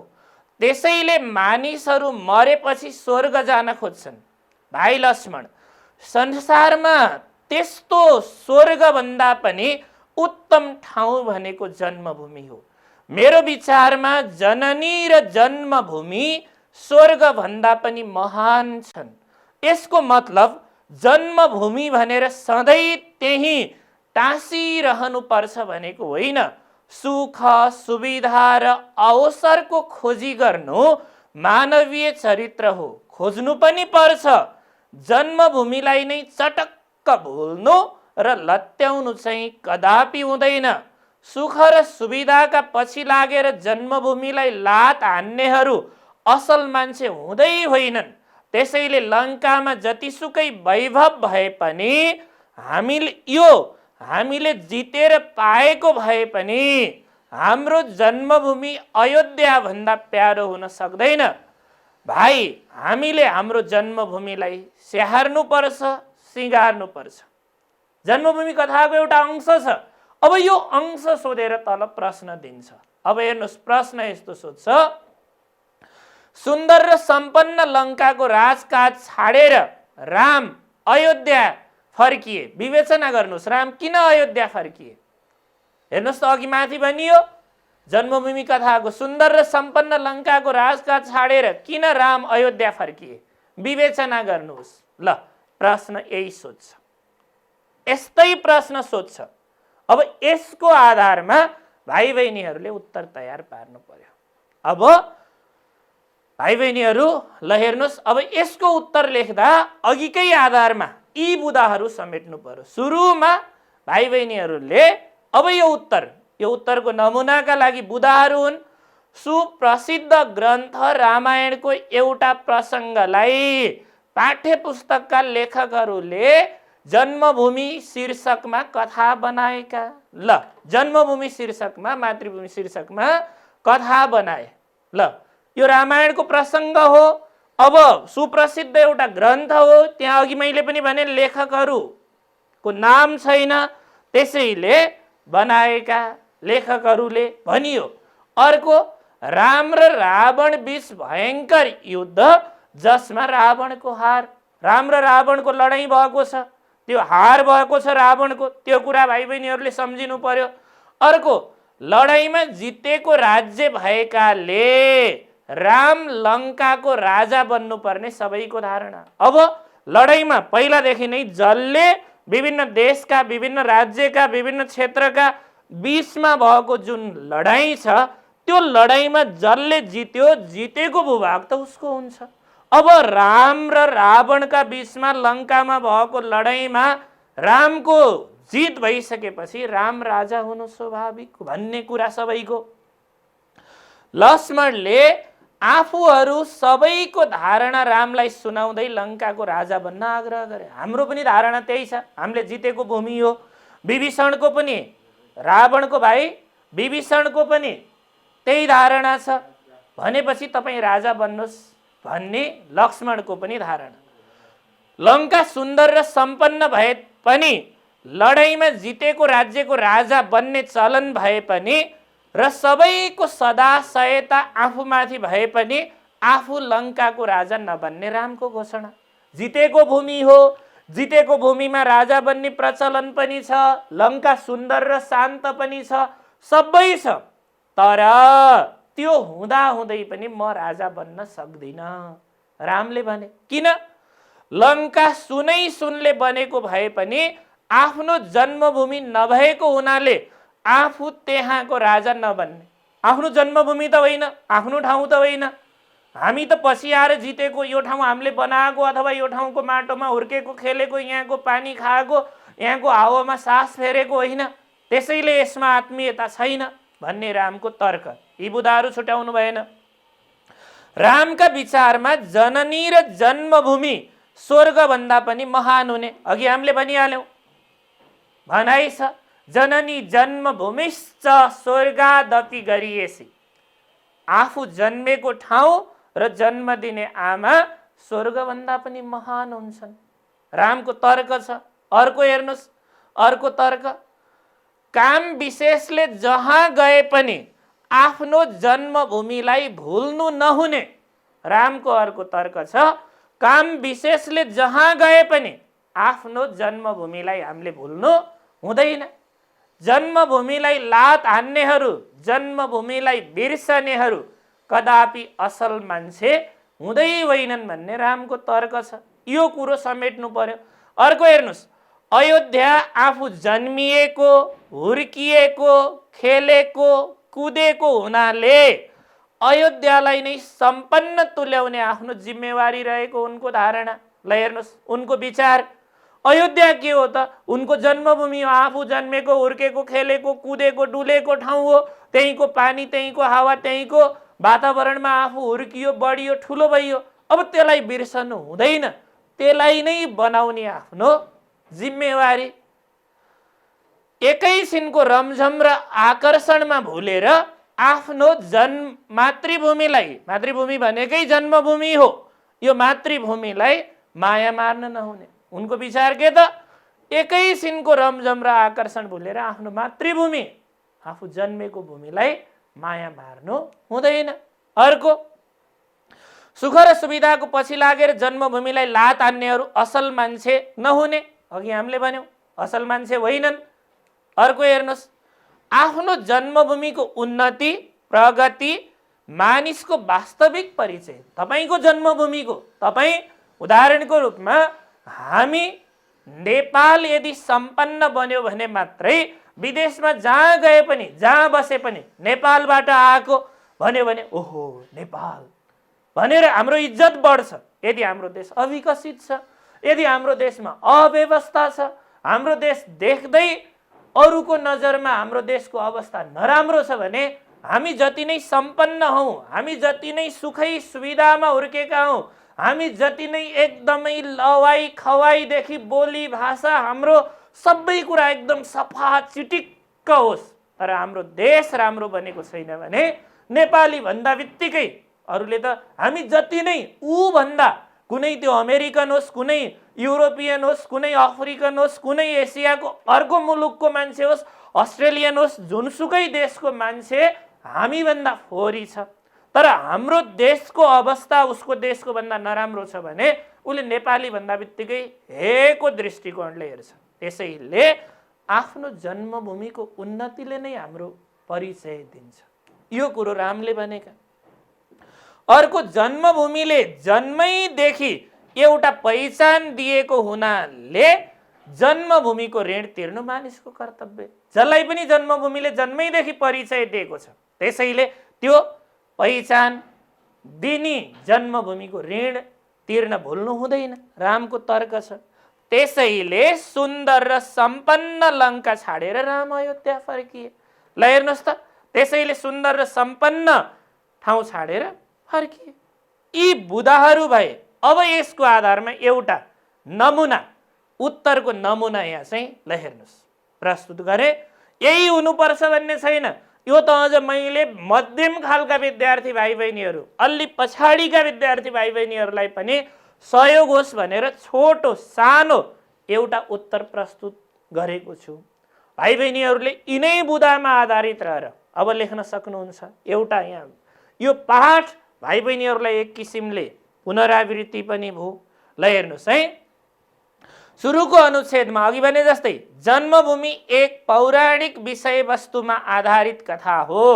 त्यसैले मानिसहरू मरेपछि स्वर्ग जान खोज्छन्। भाइ लक्ष्मण, संसारमा त्यस्तो स्वर्गभन्दा पनि उत्तम ठाउँ भनेको जन्मभूमि हो। मेरो विचारमा जननी र जन्मभूमि स्वर्गभन्दा पनि महान छन्। यसको मतलब जन्मभूमि भनेर सधैँ त्यही टाँसिरहनु पर्छ भनेको होइन। सुख सुविधा र अवसरको खोजी गर्नु मानवीय चरित्र हो, खोज्नु पनि पर्छ। जन्मभूमिलाई नै चटक्क भुल्नु र लत्याउनु चाहिँ कदापि हुँदैन। सुख र सुविधाका पछि लागेर जन्मभूमिलाई लात हान्नेहरू असल मान्छे हुँदै होइनन्। त्यसैले लङ्कामा जतिसुकै वैभव भए पनि हामीले जितेर पाएको भए पनि हाम्रो जन्मभूमि अयोध्या भन्दा प्यारो हुन सक्दैन। भाइ, हामीले हाम्रो जन्मभूमिलाई स्याहार्नु पर्छ, सिँगार्नु पर्छ। जन्मभूमि कथाको एउटा अंश छ। अब यो अंश सोधेर तल प्रश्न दिन्छ। अब हेर्नुहोस्, प्रश्न यस्तो सोध्छ, सुन्दर र सम्पन्न लङ्काको राजकाज छाडेर राम अयोध्या फर्किए। विवेचना गर्नुहोस्, राम किन अयोध्या फर्किए? हेर्नुहोस् त, अघि माथि भनियो जन्मभूमि कथाको सुन्दर र सम्पन्न लङ्काको राजकाज छाडेर किन राम अयोध्या फर्किए? विवेचना गर्नुहोस्। ल, प्रश्न यही सोध्छ, यस्तै प्रश्न सोध्छ। अब यसको आधारमा भाइ बहिनीहरूले उत्तर तयार पार्नु पर्यो। अब भाइ बहिनीहरू ल हेर्नुहोस्, अब यसको उत्तर लेख्दा अघिकै आधारमा यी बुदाहरू समेट्नु पर्यो। सुरुमा भाइ बहिनीहरूले अब यो उत्तरको नमुनाका लागि बुदाहरू हुन्। सुप्रसिद्ध ग्रन्थ रामायणको एउटा प्रसङ्गलाई पाठ्य पुस्तकका लेखकहरूले जन्मभूमि शीर्षकमा कथा बनाएका। ल, जन्मभूमि शीर्षकमा, मातृभूमि शीर्षकमा कथा बनाए। ल, यो रामायणको प्रसङ्ग हो। अब सुप्रसिद्ध एउटा ग्रन्थ हो, त्यहाँ अघि मैले पनि भने लेखकहरूको नाम छैन, त्यसैले बनाएका लेखकहरूले भनियो। अर्को, राम र रावण बीच भयङ्कर युद्ध, जसमा रावणको हार, राम र रावणको लडाईँ भएको छ, त्यो हार भएको छ रावणको, त्यो कुरा भाइ बहिनीहरूले सम्झिनु पर्यो। अर्को, लडाईँमा जितेको राज्य भएकाले राम लङ्काको राजा बन्नुपर्ने सबैको धारणा। अब लडाईँमा पहिलादेखि नै जसले विभिन्न देशका, विभिन्न राज्यका, विभिन्न क्षेत्रका बीचमा भएको जुन लडाईँ छ, त्यो लडाईँमा जसले जित्यो, जितेको भूभाग त उसको हुन्छ। अब राम र रावणका बीचमा लङ्कामा भएको लडाईँमा रामको जित भइसकेपछि राम राजा हुनु स्वाभाविक भन्ने कुरा सबैको। लक्ष्मणले आफूहरू सबैको धारणा रामलाई सुनाउँदै लङ्काको राजा बन्न आग्रह गरे। हाम्रो पनि धारणा त्यही छ, हामीले जितेको भूमि हो। विभीषणको पनि, रावणको भाइ विभीषणको पनि त्यही धारणा छ, भनेपछि तपाईँ राजा बन्नुहोस् भन्ने लक्ष्मणको पनि धारणा। लङ्का सुन्दर र सम्पन्न भए पनि, लडाईँमा जितेको राज्यको राजा बन्ने चलन भए पनि र सबैको सदा सहायता आफूमाथि भए पनि आफू लङ्काको राजा नबन्ने रामको घोषणा। जितेको भूमि हो, जितेको भूमिमा राजा बन्ने प्रचलन पनि छ, लङ्का सुन्दर र शान्त पनि छ, सबै छ। तर त्यो हुँदा हुँदै पनि म राजा बन्न सक्दिनँ, रामले भने। किन? लङ्का सुनै सुनले बनेको भए पनि आफ्नो जन्मभूमि नभएको हुनाले आफू त्यहाँको राजा नबन्ने। आफ्नो जन्मभूमि त होइन, आफ्नो ठाउँ त होइन, हामी त पछि आएर जितेको, यो ठाउँ हामीले बनाएको अथवा यो ठाउँको माटोमा हुर्केको खेलेको, यहाँको पानी खाएको, यहाँको हावामा सास फेरेको होइन, त्यसैले यसमा आत्मीयता छैन भन्ने रामको तर्क। यी बुदाहरू छुट्याउनु भएन। रामका विचारमा जननी र जन्मभूमि स्वर्गभन्दा पनि महान हुने। अघि हामीले भनिहाल्यौँ, भनाइ छ, जननी जन्मभूमिश्च स्वर्गादपि गरिएसी। आफू जन्मेको ठाउँ र जन्म दिने आमा स्वर्गभन्दा पनि महान हुन्छन्। रामको तर्क छ। अर्को हेर्नुहोस्, अर्को तर्क, काम विशेषले जहाँ गए पनि आफ्नो जन्मभूमिलाई भुल्नु नहुने। रामको अर्को तर्क छ, काम विशेषले जहाँ गए पनि आफ्नो जन्मभूमिलाई हामीले भुल्नु हुँदैन। जन्मभूमिलाई लात हान्नेहरू, जन्मभूमिलाई बिर्सनेहरू कदापि असल मान्छे हुँदै होइनन् भन्ने रामको तर्क छ। यो कुरो समेट्नु पर्यो। अर्को हेर्नुहोस्, अयोध्या आफू जन्मिएको, हुर्किएको, खेलेको, कुदेको हुनाले अयोध्यालाई नै सम्पन्न तुल्याउने आफ्नो जिम्मेवारी रहेको उनको धारणा। ल हेर्नुहोस्, उनको विचार, अयोध्या के हो त? उनको जन्मभूमि हो, आफू जन्मेको, हुर्केको, खेलेको, कुदेको, डुलेको ठाउँ हो, त्यहीँको पानी, त्यहीँको हावा, त्यहीँको वातावरणमा आफू हुर्कियो, बढियो, ठुलो भइयो। अब त्यसलाई बिर्सनु हुँदैन, त्यसलाई नै बनाउने आफ्नो जिम्मेवारी। एकैछिनको रमझम र आकर्षणमा भुलेर आफ्नो मातृभूमिलाई, मातृभूमि भनेकै जन्मभूमि हो, यो मातृभूमिलाई माया मार्न नहुने। उनको विचार के त? एकैछिनको रमझम र आकर्षण भुलेर आफ्नो मातृभूमि, आफू जन्मेको भूमिलाई माया मार्नु हुँदैन। अर्को, सुख र सुविधाको पछि लागेर जन्मभूमिलाई लात हान्नेहरू असल मान्छे नहुने। अघि हामीले भन्यौँ, असल मान्छे होइनन्। अर्को हेर्नुहोस्, आफ्नो जन्मभूमिको उन्नति, प्रगति मानिसको वास्तविक परिचय। तपाईँको जन्मभूमिको, तपाईँ उदाहरणको रूपमा हामी नेपाल यदि सम्पन्न बन्यो भने मात्रै विदेशमा जहाँ गए पनि, जहाँ बसे पनि नेपालबाट आएको भन्यो भने ओहो नेपाल भनेर हाम्रो इज्जत बढ्छ। यदि हाम्रो देश अविकसित छ, यदि हाम्रो देशमा अव्यवस्था छ, हाम्रो देश देख्दै अरूको नजरमा हाम्रो देशको अवस्था नराम्रो छ भने हामी जति नै सम्पन्न हौँ, हामी जति नै सुखै सुविधामा हुर्केका हौँ, हामी जति नै एकदमै लवाई खवाईदेखि बोली भाषा हाम्रो सबै कुरा एकदम सफा चिटिक्क होस्, तर हाम्रो देश राम्रो बनेको छैन भने नेपाली भन्दा बित्तिकै अरूले त हामी जति नै ऊ भन्दा, कुनै त्यो अमेरिकन होस्, कुनै युरोपियन होस्, कुनै अफ्रिकन होस्, कुनै एसियाको अर्को मुलुकको मान्छे होस्, अस्ट्रेलियन होस्, जुनसुकै देशको मान्छे हामीभन्दा फोहोरी छ, तर हाम्रो देशको अवस्था उसको देशको भन्दा नराम्रो छ भने उसले नेपाली भन्दा बित्तिकै हेको दृष्टिकोणले हेर्छ। त्यसैले आफ्नो जन्मभूमिको उन्नतिले नै हाम्रो परिचय दिन्छ। यो कुरो रामले भनेका। अर्को, जन्मभूमिले जन्मैदेखि एउटा पहिचान दिएको हुनाले जन्मभूमिको ऋण तिर्नु मानिसको कर्तव्य। जसलाई पनि जन्मभूमिले जन्मैदेखि परिचय दिएको छ, त्यसैले त्यो पहिचान दिने जन्मभूमिको ऋण तिर्न भुल्नु हुँदैन। रामको तर्क छ। त्यसैले सुन्दर र सम्पन्न लङ्का छाडेर राम अयोध्या फर्किए। ल हेर्नुहोस् त, त्यसैले सुन्दर र सम्पन्न ठाउँ छाडेर फर्किए। यी बुदाहरू भए। अब यसको आधारमा एउटा नमुना, उत्तरको नमुना यहाँ चाहिँ ल हेर्नुहोस् प्रस्तुत गरे। यही हुनुपर्छ भन्ने छैन। यो त अझ मैले मध्यम खालका विद्यार्थी भाइ बहिनीहरू, अलि पछाडिका विद्यार्थी भाइ बहिनीहरूलाई पनि सहयोग होस् भनेर छोटो सानो एउटा उत्तर प्रस्तुत गरेको छु। भाइ बहिनीहरूले यिनै बुदामा आधारित रहेर अब लेख्न सक्नुहुन्छ। एउटा यहाँ यो पाठ भाइ बहिनीहरूलाई एक किसिमले पुनरावृत्ति पनि भयो। ल हेर्नुहोस् है, सुरुको अनुच्छेदमा अघि भने जस्तै जन्मभूमि एक पौराणिक विषयवस्तुमा आधारित कथा हो।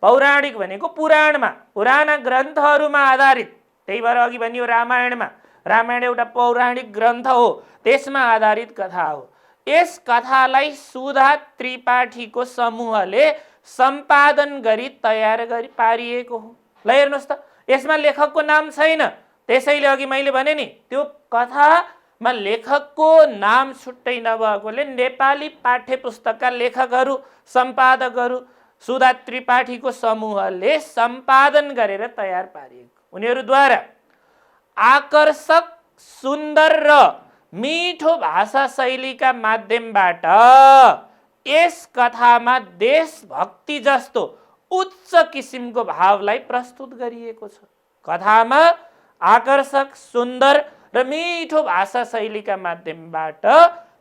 पौराणिक भनेको पुराणमा, पुराना ग्रन्थहरूमा आधारित। त्यही भएर अघि भनियो रामायणमा, रामायण एउटा पौराणिक ग्रन्थ हो, त्यसमा आधारित कथा हो। यस कथालाई सुधा त्रिपाठीको समूहले सम्पादन गरी तयार गरी पारिएको हो। ल हेर्नुहोस् त, यसमा लेखकको नाम छैन, त्यसैले अघि मैले भने नि त्यो कथामा लेखकको नाम छुट्टै नभएकोले नेपाली पाठ्य पुस्तकका लेखकहरू, सम्पादकहरू सुधा त्रिपाठीको समूहले सम्पादन गरेर तयार पारिएको। उनीहरूद्वारा आकर्षक, सुन्दर र मिठो भाषा शैलीका माध्यमबाट यस कथामा देशभक्ति जस्तो उच्च किसिमको भावलाई प्रस्तुत गरिएको छ। कथामा आकर्षक, सुन्दर र मिठो भाषा शैलीका माध्यमबाट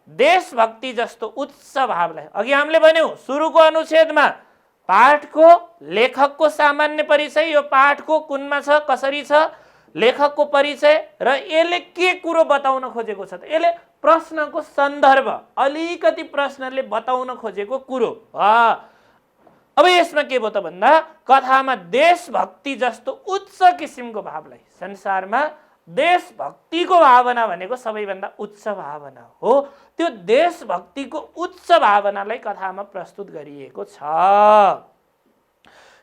देशभक्ति जस्तो उच्च भावलाई, अघि हामीले भन्यौँ सुरुको अनुच्छेदमा पाठको, लेखकको सामान्य परिचय, यो पाठको कुनमा छ, कसरी छ, लेखकको परिचय र यसले के कुरो बताउन खोजेको छ त, यसले प्रश्नको सन्दर्भ, अलिकति प्रश्नले बताउन खोजेको कुरो। अब यसमा के भयो त भन्दा कथामा देशभक्ति जस्तो उच्च किसिमको भावलाई, संसारमा देशभक्तिको भावना भनेको सबैभन्दा उच्च भावना हो, त्यो देशभक्तिको उच्च भावनालाई कथामा प्रस्तुत गरिएको छ।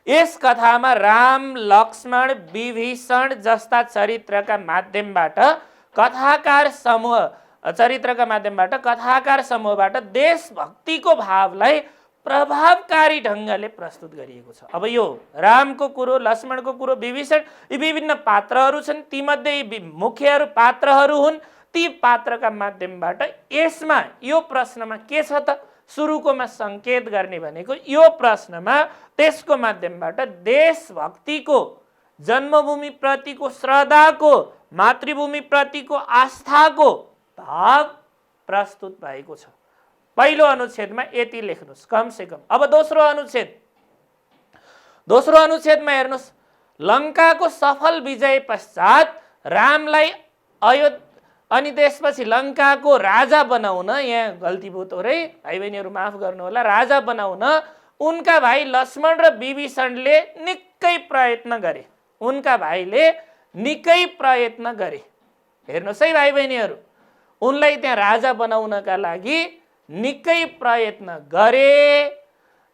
यस कथामा राम, लक्ष्मण, विभीषण जस्ता चरित्रका माध्यमबाट कथाकार समूहबाट देशभक्तिको भावलाई प्रभावकारी ढङ्गले प्रस्तुत गरिएको छ। अब यो रामको कुरो, लक्ष्मणको कुरो, विभीषण, यी विभिन्न पात्रहरू छन्, तीमध्ये मुख्यहरू पात्रहरू हुन्। ती पात्रका माध्यमबाट यसमा यो प्रश्नमा के छ त, सुरुकोमा सङ्केत गर्ने भनेको यो प्रश्नमा त्यसको माध्यमबाट देशभक्तिको, जन्मभूमि प्रतिको श्रद्धाको, मातृभूमि प्रतिको आस्थाको भाव प्रस्तुत भएको छ। पहिलो अनुच्छेदमा यति लेख्नुहोस् कमसे कम। अब दोस्रो अनुच्छेदमा हेर्नुहोस्, लङ्काको सफल विजय पश्चात रामलाई अनि त्यसपछि लङ्काको राजा बनाउन, यहाँ गल्ती भयो थोरै, भाइ बहिनीहरू माफ गर्नुहोला, राजा बनाउन उनका भाइ लक्ष्मण र विभीषणले निकै प्रयत्न गरे। हेर्नुहोस् है भाइ बहिनीहरू, उनलाई त्यहाँ राजा बनाउनका लागि निकै प्रयत्न गरे।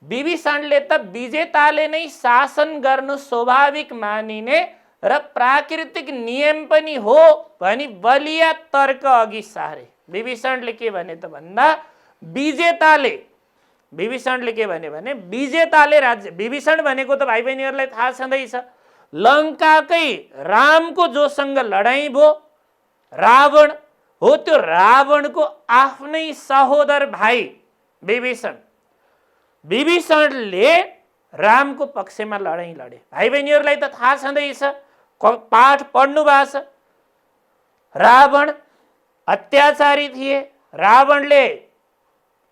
विभीषणले त विजेताले नै शासन गर्नु स्वाभाविक मानिने र प्राकृतिक नियम पनि हो भनी बलिया तर्क अघि सारे। विभीषणले के भने त भन्दा विभीषणले के भने विजेताले राज्य, विभीषण भनेको त भाइ बहिनीहरूलाई थाहा छँदैछ, लङ्काकै रामको जोसँग लडाईँ भयो रावण हो, त्यो रावणको आफ्नै सहोदर भाइ विभीषणले रामको पक्षमा लडाईँ लडे। भाइ बहिनीहरूलाई त थाहा छँदैछ, पाठ पढ्नु भएको छ, रावण अत्याचारी थिए। रावणले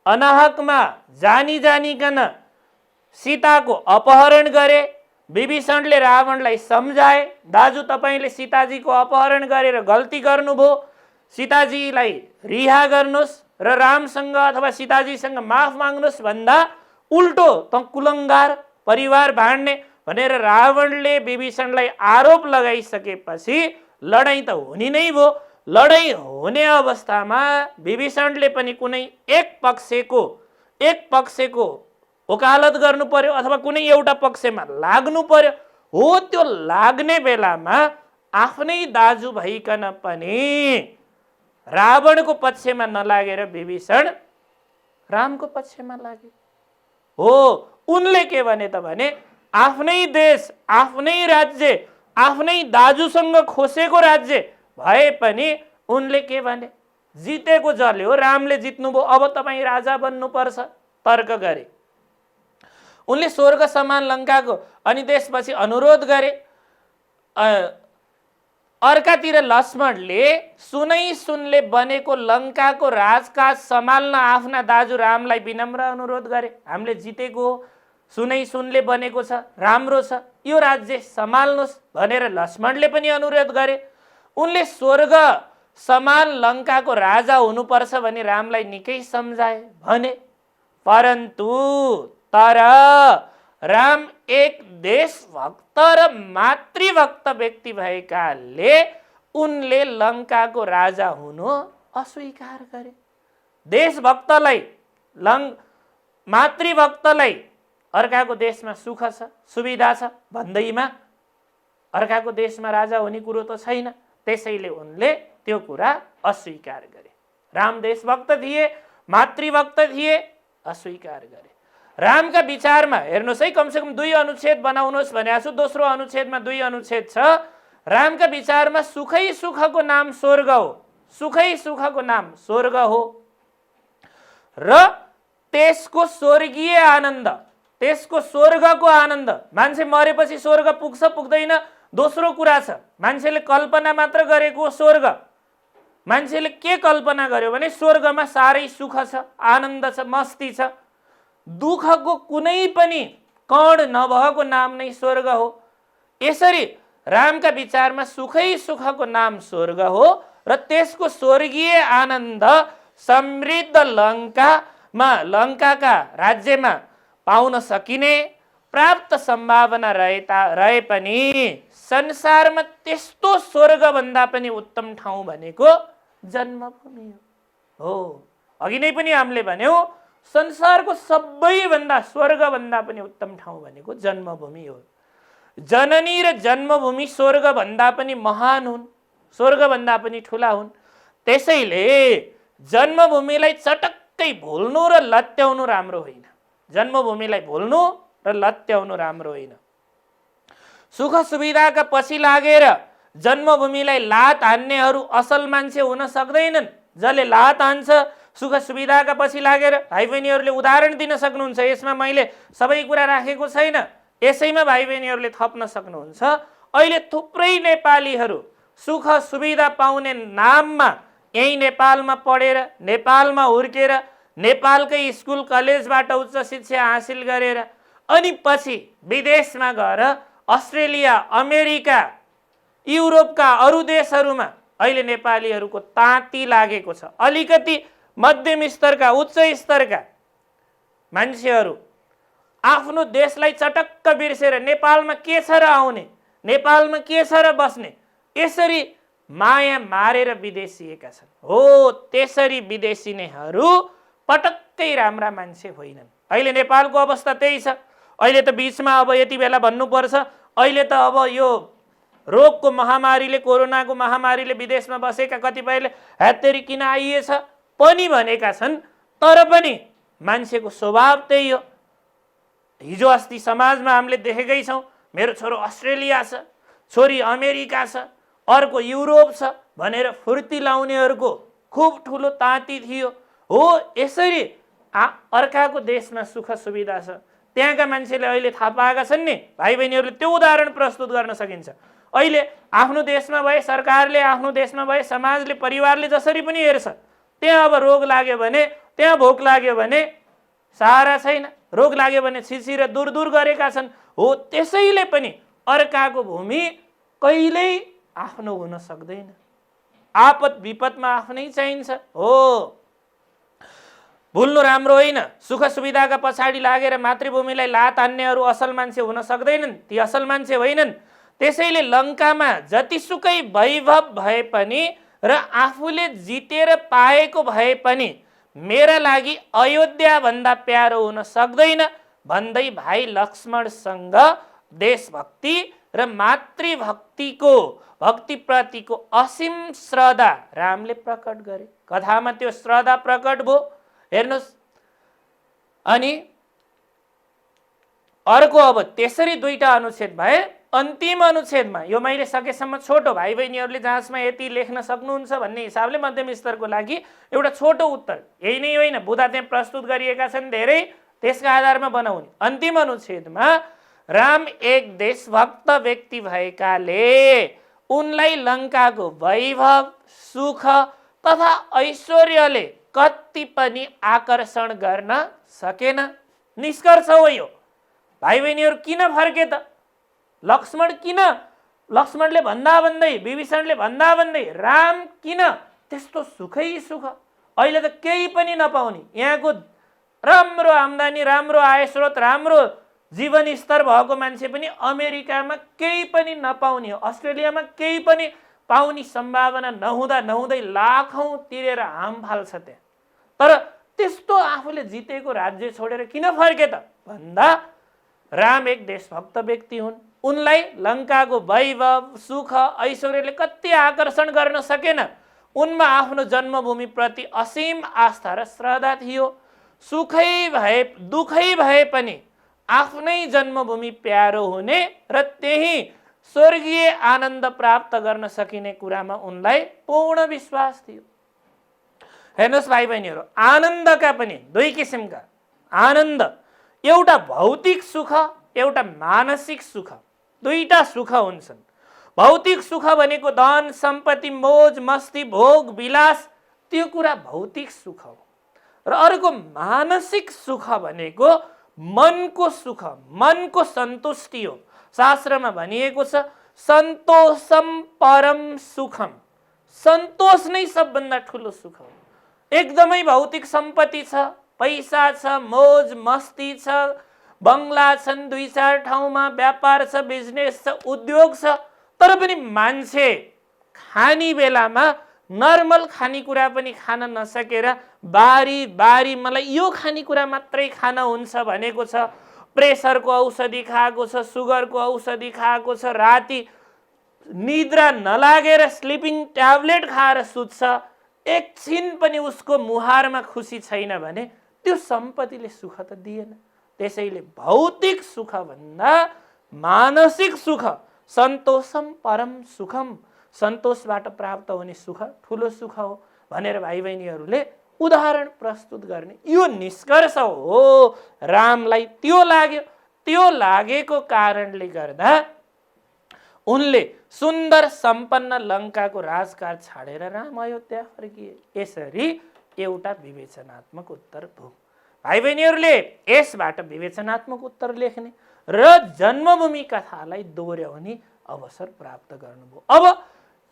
अनाहकमा जानिकन सीताको अपहरण गरे। विभीषणले रावणलाई सम्झाए, दाजु तपाईँले सीताजीको अपहरण गरेर गल्ती गर्नुभयो, सीताजीलाई रिहा गर्नुहोस् र रामसँग अथवा सीताजीसँग माफ माग्नुहोस् भन्दा उल्टो त कुलङ्गार, परिवार भाड्ने भनेर रावणले विभीषणलाई आरोप लगाइसकेपछि लडाईँ त हुने नै भयो। लडाईँ हुने अवस्थामा विभीषणले पनि कुनै एक पक्षको वकालत गर्नु पर्यो अथवा कुनै एउटा पक्षमा लाग्नु पर्यो। हो, त्यो लाग्ने बेलामा आफ्नै दाजु भइकन पनि रावणको पक्षमा नलागेर विभीषण रामको पक्षमा लागे। हो, उनले के भने त भने आफ्नै देश, आफ्नै राज्य, आफ्नै दाजुसँग खोसेको राज्य भए पनि उनले के भने, जितेको जसले हो, रामले जित्नुभयो, अब तपाईँ राजा बन्नुपर्छ तर्क गरे। उनले स्वर्ग समान लङ्काको अनि त्यसपछि अनुरोध गरे। अर्कातिर लक्ष्मणले सुनले बनेको लङ्काको राजकाज सम्हाल्न आफ्ना दाजु रामलाई विनम्र अनुरोध गरे। हामीले जितेको हो, सुनले बनेको छ, राम्रो छ, यो राज्य सम्हाल्नुहोस् भनेर लक्ष्मणले पनि अनुरोध गरे। उनले स्वर्ग समान लङ्काको राजा हुनुपर्छ भनी रामलाई निकै सम्झाए भने, परन्तु राम एक देशभक्त र मातृभक्त व्यक्ति भएकाले उनले लङ्काको राजा हुनु अस्वीकार गरे। देशभक्तलाई मातृभक्तलाई अर्काको देशमा सुख छ, सुविधा छ भन्दैमा अर्काको देशमा राजा हुने कुरो त छैन। त्यसैले उनले त्यो कुरा अस्वीकार गरे। राम देशभक्त थिए, मातृभक्त थिए, अस्वीकार गरे। रामका विचारमा हेर्नुहोस् है, कमसेकम 2 अनुच्छेद बनाउनुहोस् भनेको छु। दोस्रो अनुच्छेदमा 2 अनुच्छेद छ। रामका विचारमा सुखै सुखको नाम स्वर्ग हो, सुखै सुखको नाम स्वर्ग हो र त्यसको स्वर्गीय आनन्द, त्यसको स्वर्गको आनन्द, मान्छे मरेपछि स्वर्ग पुग्छ पुग्दैन दोस्रो कुरा छ। मान्छेले कल्पना मात्र गरेको स्वर्ग, मान्छेले के कल्पना गर्यो भने स्वर्गमा साह्रै सुख छ, आनन्द छ, मस्ती छ, दुःखको कुनै पनि कण नभएको नाम नै स्वर्ग हो। यसरी रामका विचारमा सुखै सुखको नाम स्वर्ग हो र त्यसको स्वर्गीय आनन्द समृद्ध लङ्काका राज्यमा पाउन सकिने प्राप्त सम्भावना रहे पनि संसारमा त्यस्तो स्वर्गभन्दा पनि उत्तम ठाउँ भनेको जन्मभूमि हो। अघि नै पनि हामीले भन्यौँ संसारको सबैभन्दा स्वर्गभन्दा पनि उत्तम ठाउँ भनेको जन्मभूमि हो। जननी र जन्मभूमि स्वर्गभन्दा पनि महान हुन्, स्वर्गभन्दा पनि ठुला हुन्। त्यसैले जन्मभूमिलाई चटक्कै भुल्नु र लत्याउनु राम्रो होइन। जन्मभूमिलाई भुल्नु र लत्याउनु राम्रो होइन। सुख सुविधाका पछि लागेर जन्मभूमिलाई लात हान्नेहरू असल मान्छे हुन सक्दैनन्। जसले लात हान्छ सुख सुविधाका पछि लागेर, भाइ बहिनीहरूले उदाहरण दिन सक्नुहुन्छ। यसमा मैले सबै कुरा राखेको छैन, यसैमा भाइ बहिनीहरूले थप्न सक्नुहुन्छ। अहिले थुप्रै नेपालीहरू सुख सुविधा पाउने नाममा यही नेपालमा पढेर, नेपालमा हुर्केर, नेपालकै स्कुल कलेजबाट उच्च शिक्षा हासिल गरेर अनि पछि विदेशमा गएर अस्ट्रेलिया, अमेरिका, युरोपका अरू देशहरूमा अहिले नेपालीहरूको ताती लागेको छ। अलिकति मध्यम स्तरका, उच्च स्तरका मान्छेहरू आफ्नो देशलाई चटक्क बिर्सेर नेपालमा के छ र आउने, नेपालमा के छ र बस्ने, यसरी माया मारेर विदेशिएका छन्। हो, त्यसरी विदेशिनेहरू पटक्कै राम्रा मान्छे होइनन्। अहिले नेपालको अवस्था त्यही छ। अहिले त बिचमा अब यति बेला भन्नुपर्छ, अहिले त अब यो रोगको महामारीले, कोरोनाको महामारीले विदेशमा बसेका कतिपयले हत्तेरी किन आइएछ पनि भनेका छन्। तर पनि मान्छेको स्वभाव त्यही हो। हिजो अस्ति समाजमा हामीले देखेकै छौँ, मेरो छोरो अस्ट्रेलिया छ, छोरी अमेरिका छ, अर्को युरोप छ भनेर फुर्ती लाउनेहरूको खुब ठुलो ताती थियो। हो, यसरी अर्काको देशमा सुख सुविधा छ, त्यहाँका मान्छेले अहिले थाहा पाएका छन् नि। भाइ बहिनीहरूले त्यो उदाहरण प्रस्तुत गर्न सकिन्छ। अहिले आफ्नो देशमा भए, सरकारले आफ्नो देशमा भए, समाजले, परिवारले जसरी पनि हेर्छ, त्यहाँ अब रोग लाग्यो भने, त्यहाँ भोक लाग्यो भने सहारा छैन, रोग लाग्यो भने छिछिर दूर दूर गरेका छन्। हो, त्यसैले पनि अर्काको भूमि कहिल्यै आफ्नो हुन सक्दैन। आपत विपदमा आफ्नै चाहिन्छ। हो, भुल्नु राम्रो होइन। सुख सुविधाका पछाडि लागेर मातृभूमिलाई लात हान्नेहरू असल मान्छे हुन सक्दैनन्, ती असल मान्छे होइनन्। त्यसैले लङ्कामा जतिसुकै वैभव भए पनि र आफूले जितेर पाएको भए पनि मेरा लागि अयोध्या भन्दा प्यारो हुन सक्दैन भन्दै भाइ लक्ष्मणसँग देशभक्ति र मातृभक्तिको, भक्तिप्रतिको असीम श्रद्धा रामले प्रकट गरे। कथामा त्यो श्रद्धा प्रकट भयो। हेर्नुहोस्, अनि अर्को अब त्यसरी 2टा अनुच्छेद भए। अन्तिम अनुच्छेदमा, यो मैले सकेसम्म छोटो, भाइ बहिनीहरूले जहाँसम्म यति लेख्न सक्नुहुन्छ भन्ने हिसाबले मध्यम स्तरको लागि एउटा छोटो उत्तर, यही नै होइन, बुधा त्यहाँ प्रस्तुत गरिएका छन् धेरै, त्यसका आधारमा बनाउने। अन्तिम अनुच्छेदमा राम एक देशभक्त व्यक्ति भएकाले उनलाई लङ्काको वैभव, सुख तथा ऐश्वर्यले कति पनि आकर्षण गर्न सकेन। निष्कर्ष हो यो। भाइ बहिनीहरू किन फर्के त? लक्ष्मणले भन्दा भन्दै, विभीषणले भन्दा भन्दै राम किन त्यस्तो सुखै सुख, अहिले त केही पनि नपाउने, यहाँको राम्रो आम्दानी, राम्रो आय स्रोत, राम्रो जीवन स्तर भएको मान्छे पनि अमेरिकामा केही पनि नपाउने, अस्ट्रेलियामा केही पनि पाउने सम्भावना नहुँदै लाखौँ तिरेर हाम फाल्छ त्यहाँ। तर त्यस्तो आफूले जितेको राज्य छोडेर किन फर्के त भन्दा राम एक देशभक्त व्यक्ति हुन्। उनलाई लङ्काको वैभव सुख ऐश्वर्यले कति आकर्षण गर्न सकेन। उनमा आफ्नो जन्मभूमिप्रति असीम आस्था र श्रद्धा थियो। सुखै भए दुखै भए पनि आफ्नै जन्मभूमि प्यारो हुने र त्यही स्वर्गीय आनन्द प्राप्त गर्न सकिने कुरामा उनलाई पूर्ण विश्वास थियो। हेर्नुहोस् भाइ बहिनीहरू, आनन्दका पनि दुई किसिमका आनन्द, एउटा भौतिक सुख, एउटा मानसिक सुख, दुईटा सुख हुन्छन्। भौतिक सुख भनेको धन सम्पत्ति मोज मस्ती भोग विलास, त्यो कुरा भौतिक सुख हो। र अर्को मानसिक सुख भनेको मनको सुख, मनको सन्तुष्टि हो। शास्त्रमा भनिएको छ सन्तोषम परम सुखम, सन्तोष नै सबभन्दा ठुलो सुख हो। एकदमै भौतिक सम्पत्ति छ, पैसा छ, मोज मस्ती छ, बङ्गला छन्, 2-4 ठाउँमा व्यापार छ, बिजनेस छ, उद्योग छ, तर पनि मान्छे खाने बेलामा नर्मल खानेकुरा पनि खान नसकेर बारी बारी मलाई यो खानेकुरा मात्रै खान हुन्छ भनेको छ। प्रेसरको औषधि खाएको छ, सुगरको औषधि खाएको छ, राति निद्रा नलागेर स्लिपिङ ट्याब्लेट खाएर सुत्छ, एकछिन पनि उसको मुहारमा खुसी छैन भने त्यो सम्पत्तिले सुख त दिएन। त्यसैले भौतिक सुख भन्दा मानसिक सुख सन्तोषम परम सुखम, सन्तोषबाट प्राप्त हुने सुख ठुलो सुख हो भनेर भाइ बहिनीहरूले उदाहरण प्रस्तुत गर्ने यो निष्कर्ष हो। रामलाई त्यो लाग्यो, त्यो लागेको कारणले गर्दा उनले सुन्दर सम्पन्न लङ्काको राजकाज छाडेर राम अयोध्या फर्किए। यसरी एउटा विवेचनात्मक उत्तर भयो। भाइ बहिनीहरूले यसबाट विवेचनात्मक उत्तर लेख्ने र जन्मभूमि कथालाई दोहोऱ्याउने अवसर प्राप्त गर्नुभयो। अब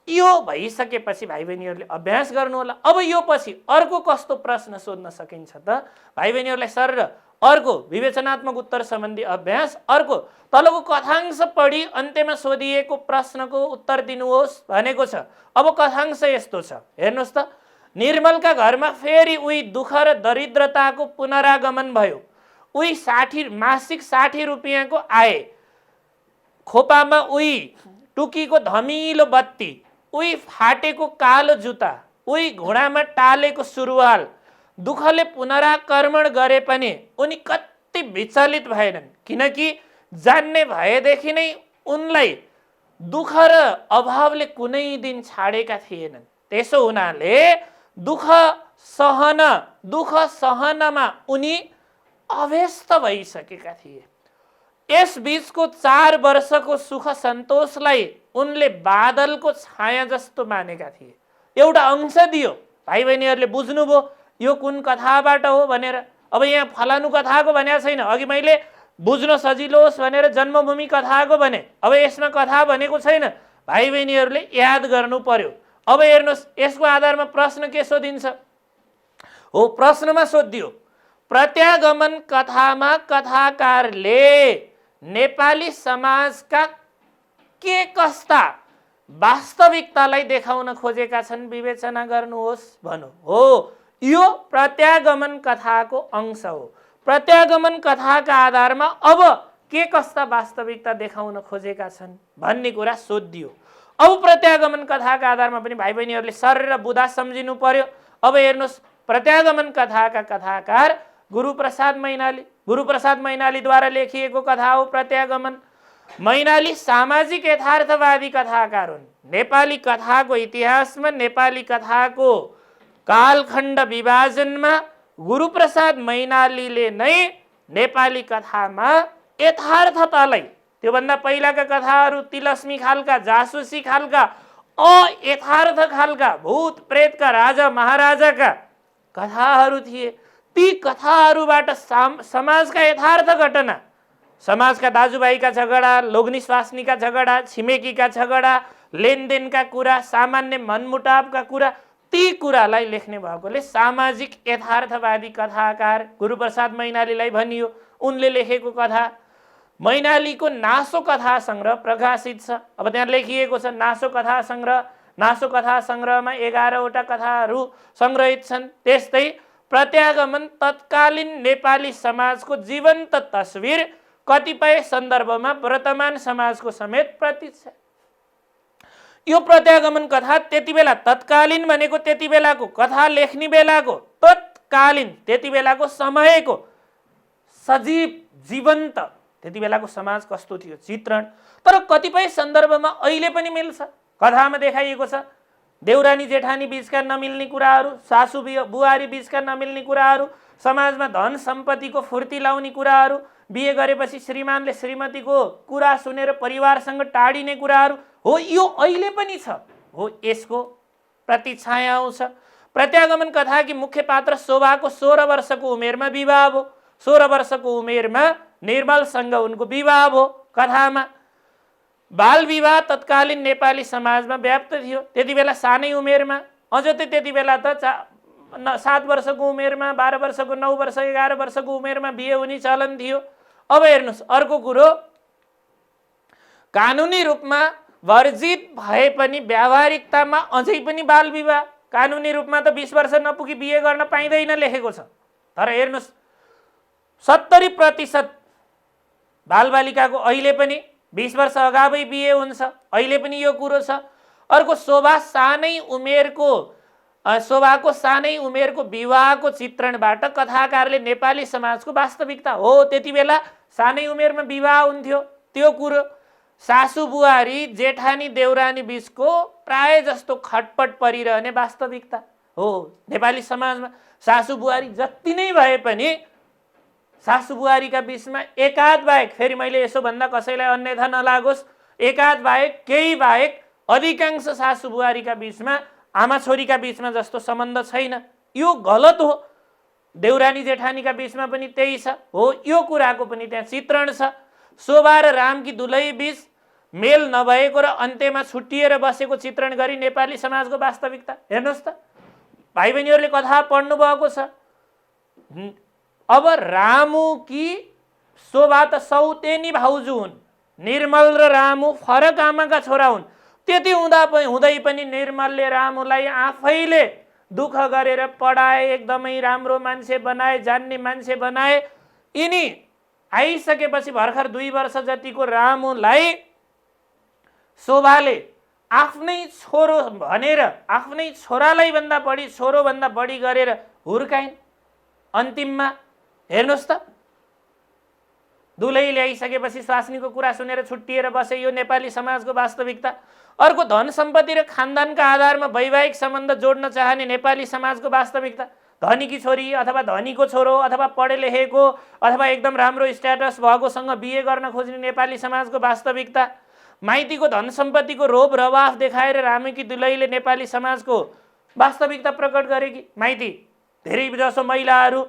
यो भइसकेपछि भाइ बहिनीहरूले अभ्यास गर्नु होला। अब यो पछि अर्को कस्तो प्रश्न सोध्न सकिन्छ त भाइ बहिनीहरूलाई सर र अर्को विवेचनात्मक उत्तर सम्बन्धी अभ्यास, अर्को तलको कथांश पढी अन्त्यमा सोधिएको प्रश्नको उत्तर दिनुहोस् भनेको छ। अब कथांश यस्तो छ, हेर्नुहोस् त। निर्मलका घरमा फेरि उही दुःख र दरिद्रताको पुनरागमन भयो। उही मासिक 60 रुपियाँको आए, खोपामा उही टुकीको धमिलो बत्ती, उही फाटेको कालो जुत्ता, उही घुँडामा टालेको सुरुवाल। दुःखले पुनराक्रमण गरे पनि उनी कति विचलित भएनन्, किनकि जान्ने भएदेखि नै उनलाई दुःख र अभावले कुनै दिन छाडेका थिएनन्। त्यसो हुनाले दुःख सहनमा उनी अभ्यस्त भइसकेका थिए। यस बीचको 4 वर्षको सुख सन्तोषलाई उनले बादलको छाया जस्तो मानेका थिए। एउटा अंश दियो, भाइ बहिनीहरूले बुझ्नुभयो यो कुन कथाबाट हो भनेर। अब यहाँ फलानु कथाको भनेको छैन, अघि मैले बुझ्न सजिलो होस् भनेर जन्मभूमि कथाको भने। अब यसमा कथा भनेको छैन, भाइ बहिनीहरूले याद गर्नु पर्यो। अब हेर्नुहोस्, यसको आधारमा प्रश्न के सोधिन्छ हो, प्रश्नमा सोधियो प्रत्यागमन कथामा कथाकारले नेपाली समाजका के कस्ता वास्तविकतालाई देखाउन खोजेका छन् विवेचना गर्नुहोस् भनौँ। हो, यो प्रत्यागमन कथाको अंश हो। प्रत्यागमन कथाका आधारमा अब के कस्ता वास्तविकता देखाउन खोजेका छन् भन्ने कुरा सोधियो। अब प्रत्यागमन कथाका आधारमा पनि भाइ बहिनीहरूले सर र बुधा सम्झिनु पर्यो। अब हेर्नुहोस्, प्रत्यागमन कथाका कथाकार गुरुप्रसाद मैनाली। गुरुप्रसाद मैनालीद्वारा लेखिएको कथा हो प्रत्यागमन। मैनाली सामाजिक यथार्थवादी कथाकार हुन्। नेपाली कथाको इतिहासमा, नेपाली कथाको कालखण्ड विभाजनमा गुरुप्रसाद मैनालीले नै नेपाली कथामा यथार्थतालाई, त्योभन्दा पहिलाका कथाहरू तिलस्मी खालका, जासुसी खालका, अयथार्थ खालका, भूत प्रेतका राजा महाराजाका कथाहरू थिए। ती कथाहरूबाट समाजका यथार्थ घटना, समाजका दाजुभाइका झगडा, लोग्नी स्वास्नीका झगडा, छिमेकीका झगडा, लेनदेनका कुरा, सामान्य मनमुटावका कुरा, ती कुरालाई लेख्ने भएकोले सामाजिक यथार्थवादी कथाकार गुरुप्रसाद मैनालीलाई भनियो। उनले लेखेको कथा मैनालीको नासो कथा सङ्ग्रह प्रकाशित छ। अब त्यहाँ लेखिएको छ नासो कथा सङ्ग्रह नासो कथा सङ्ग्रहमा 11वटा कथाहरू सङ्ग्रहित छन्। त्यस्तै प्रत्यागमन तत्कालीन नेपाली समाजको जीवन्त तस्बिर कतिपय सन्दर्भमा वर्तमान समाजको समेत प्रतीत छ। यो प्रत्यागमन कथा त्यति बेला तत्कालीन भनेको त्यति बेलाको कथा लेख्ने बेलाको तत्कालीन त्यति बेलाको समयको सजीव जीवन्त त्यति बेलाको समाज कस्तो थियो चित्रण, तर कतिपय सन्दर्भमा अहिले पनि मिल्छ। कथामा देखाइएको छ देउरानी जेठानी बीचका नमिल्ने कुराहरू, सासु बुहारी बीचका नमिल्ने कुराहरू, समाजमा धन सम्पत्तिको फुर्ती लाउने कुराहरू, बिहे गरेपछि श्रीमानले श्रीमतीको कुरा सुनेर परिवारसँग टाढिने कुराहरू हो, यो अहिले पनि छ हो। यसको प्रतिछाया आउँछ। प्रत्यागमन कथाकी मुख्य पात्र शोभाको 16 वर्षको उमेरमा विवाह भयो। 16 वर्षको उमेरमा निर्मलसँग उनको विवाह भयो। कथामा बाल विवाह तत्कालीन नेपाली समाजमा व्याप्त थियो। त्यति बेला सानै उमेरमा, अझ त्यति बेला त 7 वर्षको उमेरमा, 12 वर्षको, 9 वर्ष, 11 वर्षको उमेरमा बिहे हुने चलन थियो। अब हेर्नुहोस् अर्को कुरो, कानुनी रूपमा वर्जित भए पनि व्यावहारिकतामा अझै पनि बाल विवाह, कानुनी रूपमा त 20 वर्ष नपुगी बिहे गर्न पाइँदैन लेखेको छ, तर हेर्नुहोस् 70% बालबालिकाको अहिले पनि 20 वर्ष अगावै बिहे हुन्छ, अहिले पनि यो कुरो छ। अर्को शोभाको सानै उमेरको विवाहको चित्रणबाट कथाकारले नेपाली समाजको वास्तविकता हो त्यति बेला सानै उमेरमा विवाह हुन्थ्यो त्यो कुरो, सासु बुहारी जेठानी देउरानी बीचको प्राय जस्तो खटपट परिरहने वास्तविकता हो नेपाली समाजमा। सासु बुहारी जति नै भए पनि सासु बुहारीका बीचमा एकाध बाहेक, फेरि मैले यसो भन्दा कसैलाई अन्यथा नलागोस्, एकाध बाहेक केही बाहेक अधिकांश सासु बुहारीका बीचमा आमा छोरीका बीचमा जस्तो सम्बन्ध छैन। यो गलत हो। देउरानी जेठानीका बीचमा पनि त्यही छ हो, यो कुराको पनि त्यहाँ चित्रण छ। शोभा र रामकी दुलही बीच मेल नभएको र अन्त्यमा छुट्टिएर बसेको चित्रण गरी नेपाली समाजको वास्तविकता हेर्नुहोस् त। भाइ बहिनीहरूले कथा पढ्नु भएको छ। अब रामुकी शोभा त सौतेनी भाउजू हुन्, निर्मल र रामु फरक आमाका छोरा हुन्। त्यति हुँदै पनि निर्मलले रामुलाई आफैले दुःख गरेर पढाए, एकदमै राम्रो मान्छे बनाए, जान्ने मान्छे बनाए। यिनी आइसकेपछि भर्खर 2 वर्ष जतिको रामुलाई शोभाले आफ्नै छोरो भनेर आफ्नै छोरालाई भन्दा बढी छोरोभन्दा बढी गरेर हुर्काइन्। अन्तिममा हेर्नुहोस् त, दुलही ल्याइसकेपछि स्वास्नीको कुरा सुनेर छुट्टिएर बसे, यो नेपाली समाजको वास्तविकता। अर्को धन सम्पत्ति र खानदानका आधारमा वैवाहिक सम्बन्ध जोड्न चाहने नेपाली समाजको वास्तविकता। धनीकी छोरी अथवा धनीको छोरो अथवा पढे लेखेको अथवा एकदम राम्रो स्ट्याटस भएकोसँग बिहे गर्न खोज्ने नेपाली समाजको वास्तविकता। माइतीको धन सम्पत्तिको रोब रवाफ देखाएर रामेकी दुलहीले नेपाली समाजको वास्तविकता प्रकट गरेकी। माइती धेरै जसो महिलाहरू,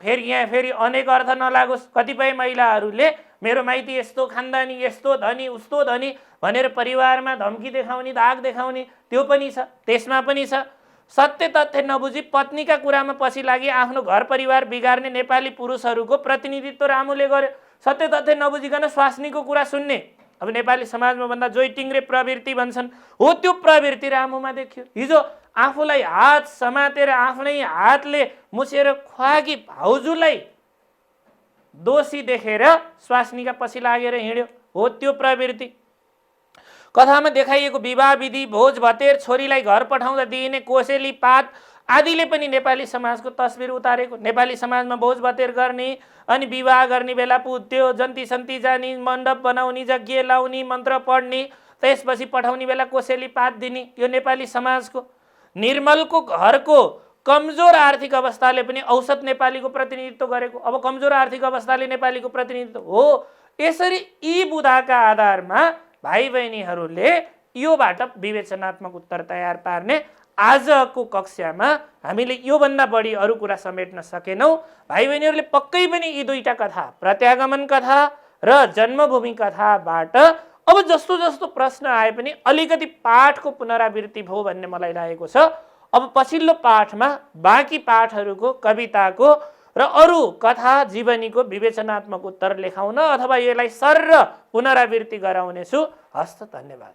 फेरि यहाँ फेरि अनेक अर्थ नलागोस्, कतिपय महिलाहरूले मेरो माइती यस्तो खानदानी, यस्तो धनी, उस्तो धनी भनेर परिवारमा धम्की देखाउने, दाग देखाउने, त्यो पनि छ। त्यसमा पनि छ सत्य तथ्य नबुझी पत्नीका कुरामा पछि लागि आफ्नो घर परिवार बिगार्ने नेपाली पुरुषहरूको प्रतिनिधित्व रामुले गर्यो। सत्य तथ्य नबुझिकन स्वास्नीको कुरा सुन्ने, अब नेपाली समाजमा भन्दा जोइ टिङ्ग्रे प्रवृत्ति भन्छन् हो, त्यो प्रवृत्ति रामुमा देखियो। हिजो आफूलाई हात समातेर आफ्नै हातले मुछेर खुवाकी भाउजूलाई दोषी देखेर स्वास्नीका पछि लागेर हिँड्यो हो, त्यो प्रवृत्ति। कथामा देखाइएको विवाह विधि, भोज भतेर, छोरीलाई घर पठाउँदा दिइने कोसेली पात आदिले पनि नेपाली समाजको तस्बिर उतारेको। नेपाली समाजमा भोज भतेर गर्ने अनि विवाह गर्ने बेला त्यो जन्ती सन्ती जाने, मण्डप बनाउने, यज्ञ लाउने, मन्त्र पढ्ने, त्यसपछि पठाउने बेला कोसेली पात दिने, यो नेपाली समाजको। निर्मलको घरको कमजोर आर्थिक अवस्थाले पनि औसत नेपालीको प्रतिनिधित्व गरेको। अब कमजोर आर्थिक अवस्थाले नेपालीको प्रतिनिधित्व हो। यसरी यी बुँदाका आधारमा भाइ बहिनीहरूले योबाट विवेचनात्मक उत्तर तयार पार्ने आजको कक्षामा हामीले योभन्दा बढी अरू कुरा समेट्न सकेनौँ। भाइ बहिनीहरूले पक्कै पनि यी दुईटा कथा, प्रत्यागमन कथा र जन्मभूमि कथाबाट अब जस्तो जस्तो प्रश्न आए पनि अलिकति पाठको पुनरावृत्ति भयो भन्ने मलाई लागेको छ। अब पछिल्लो पाठमा बाँकी पाठहरूको, कविताको र अरू कथा जीवनीको विवेचनात्मक उत्तर लेखाउन अथवा यसलाई सर्र पुनरावृत्ति गराउनेछु। हस्त, धन्यवाद।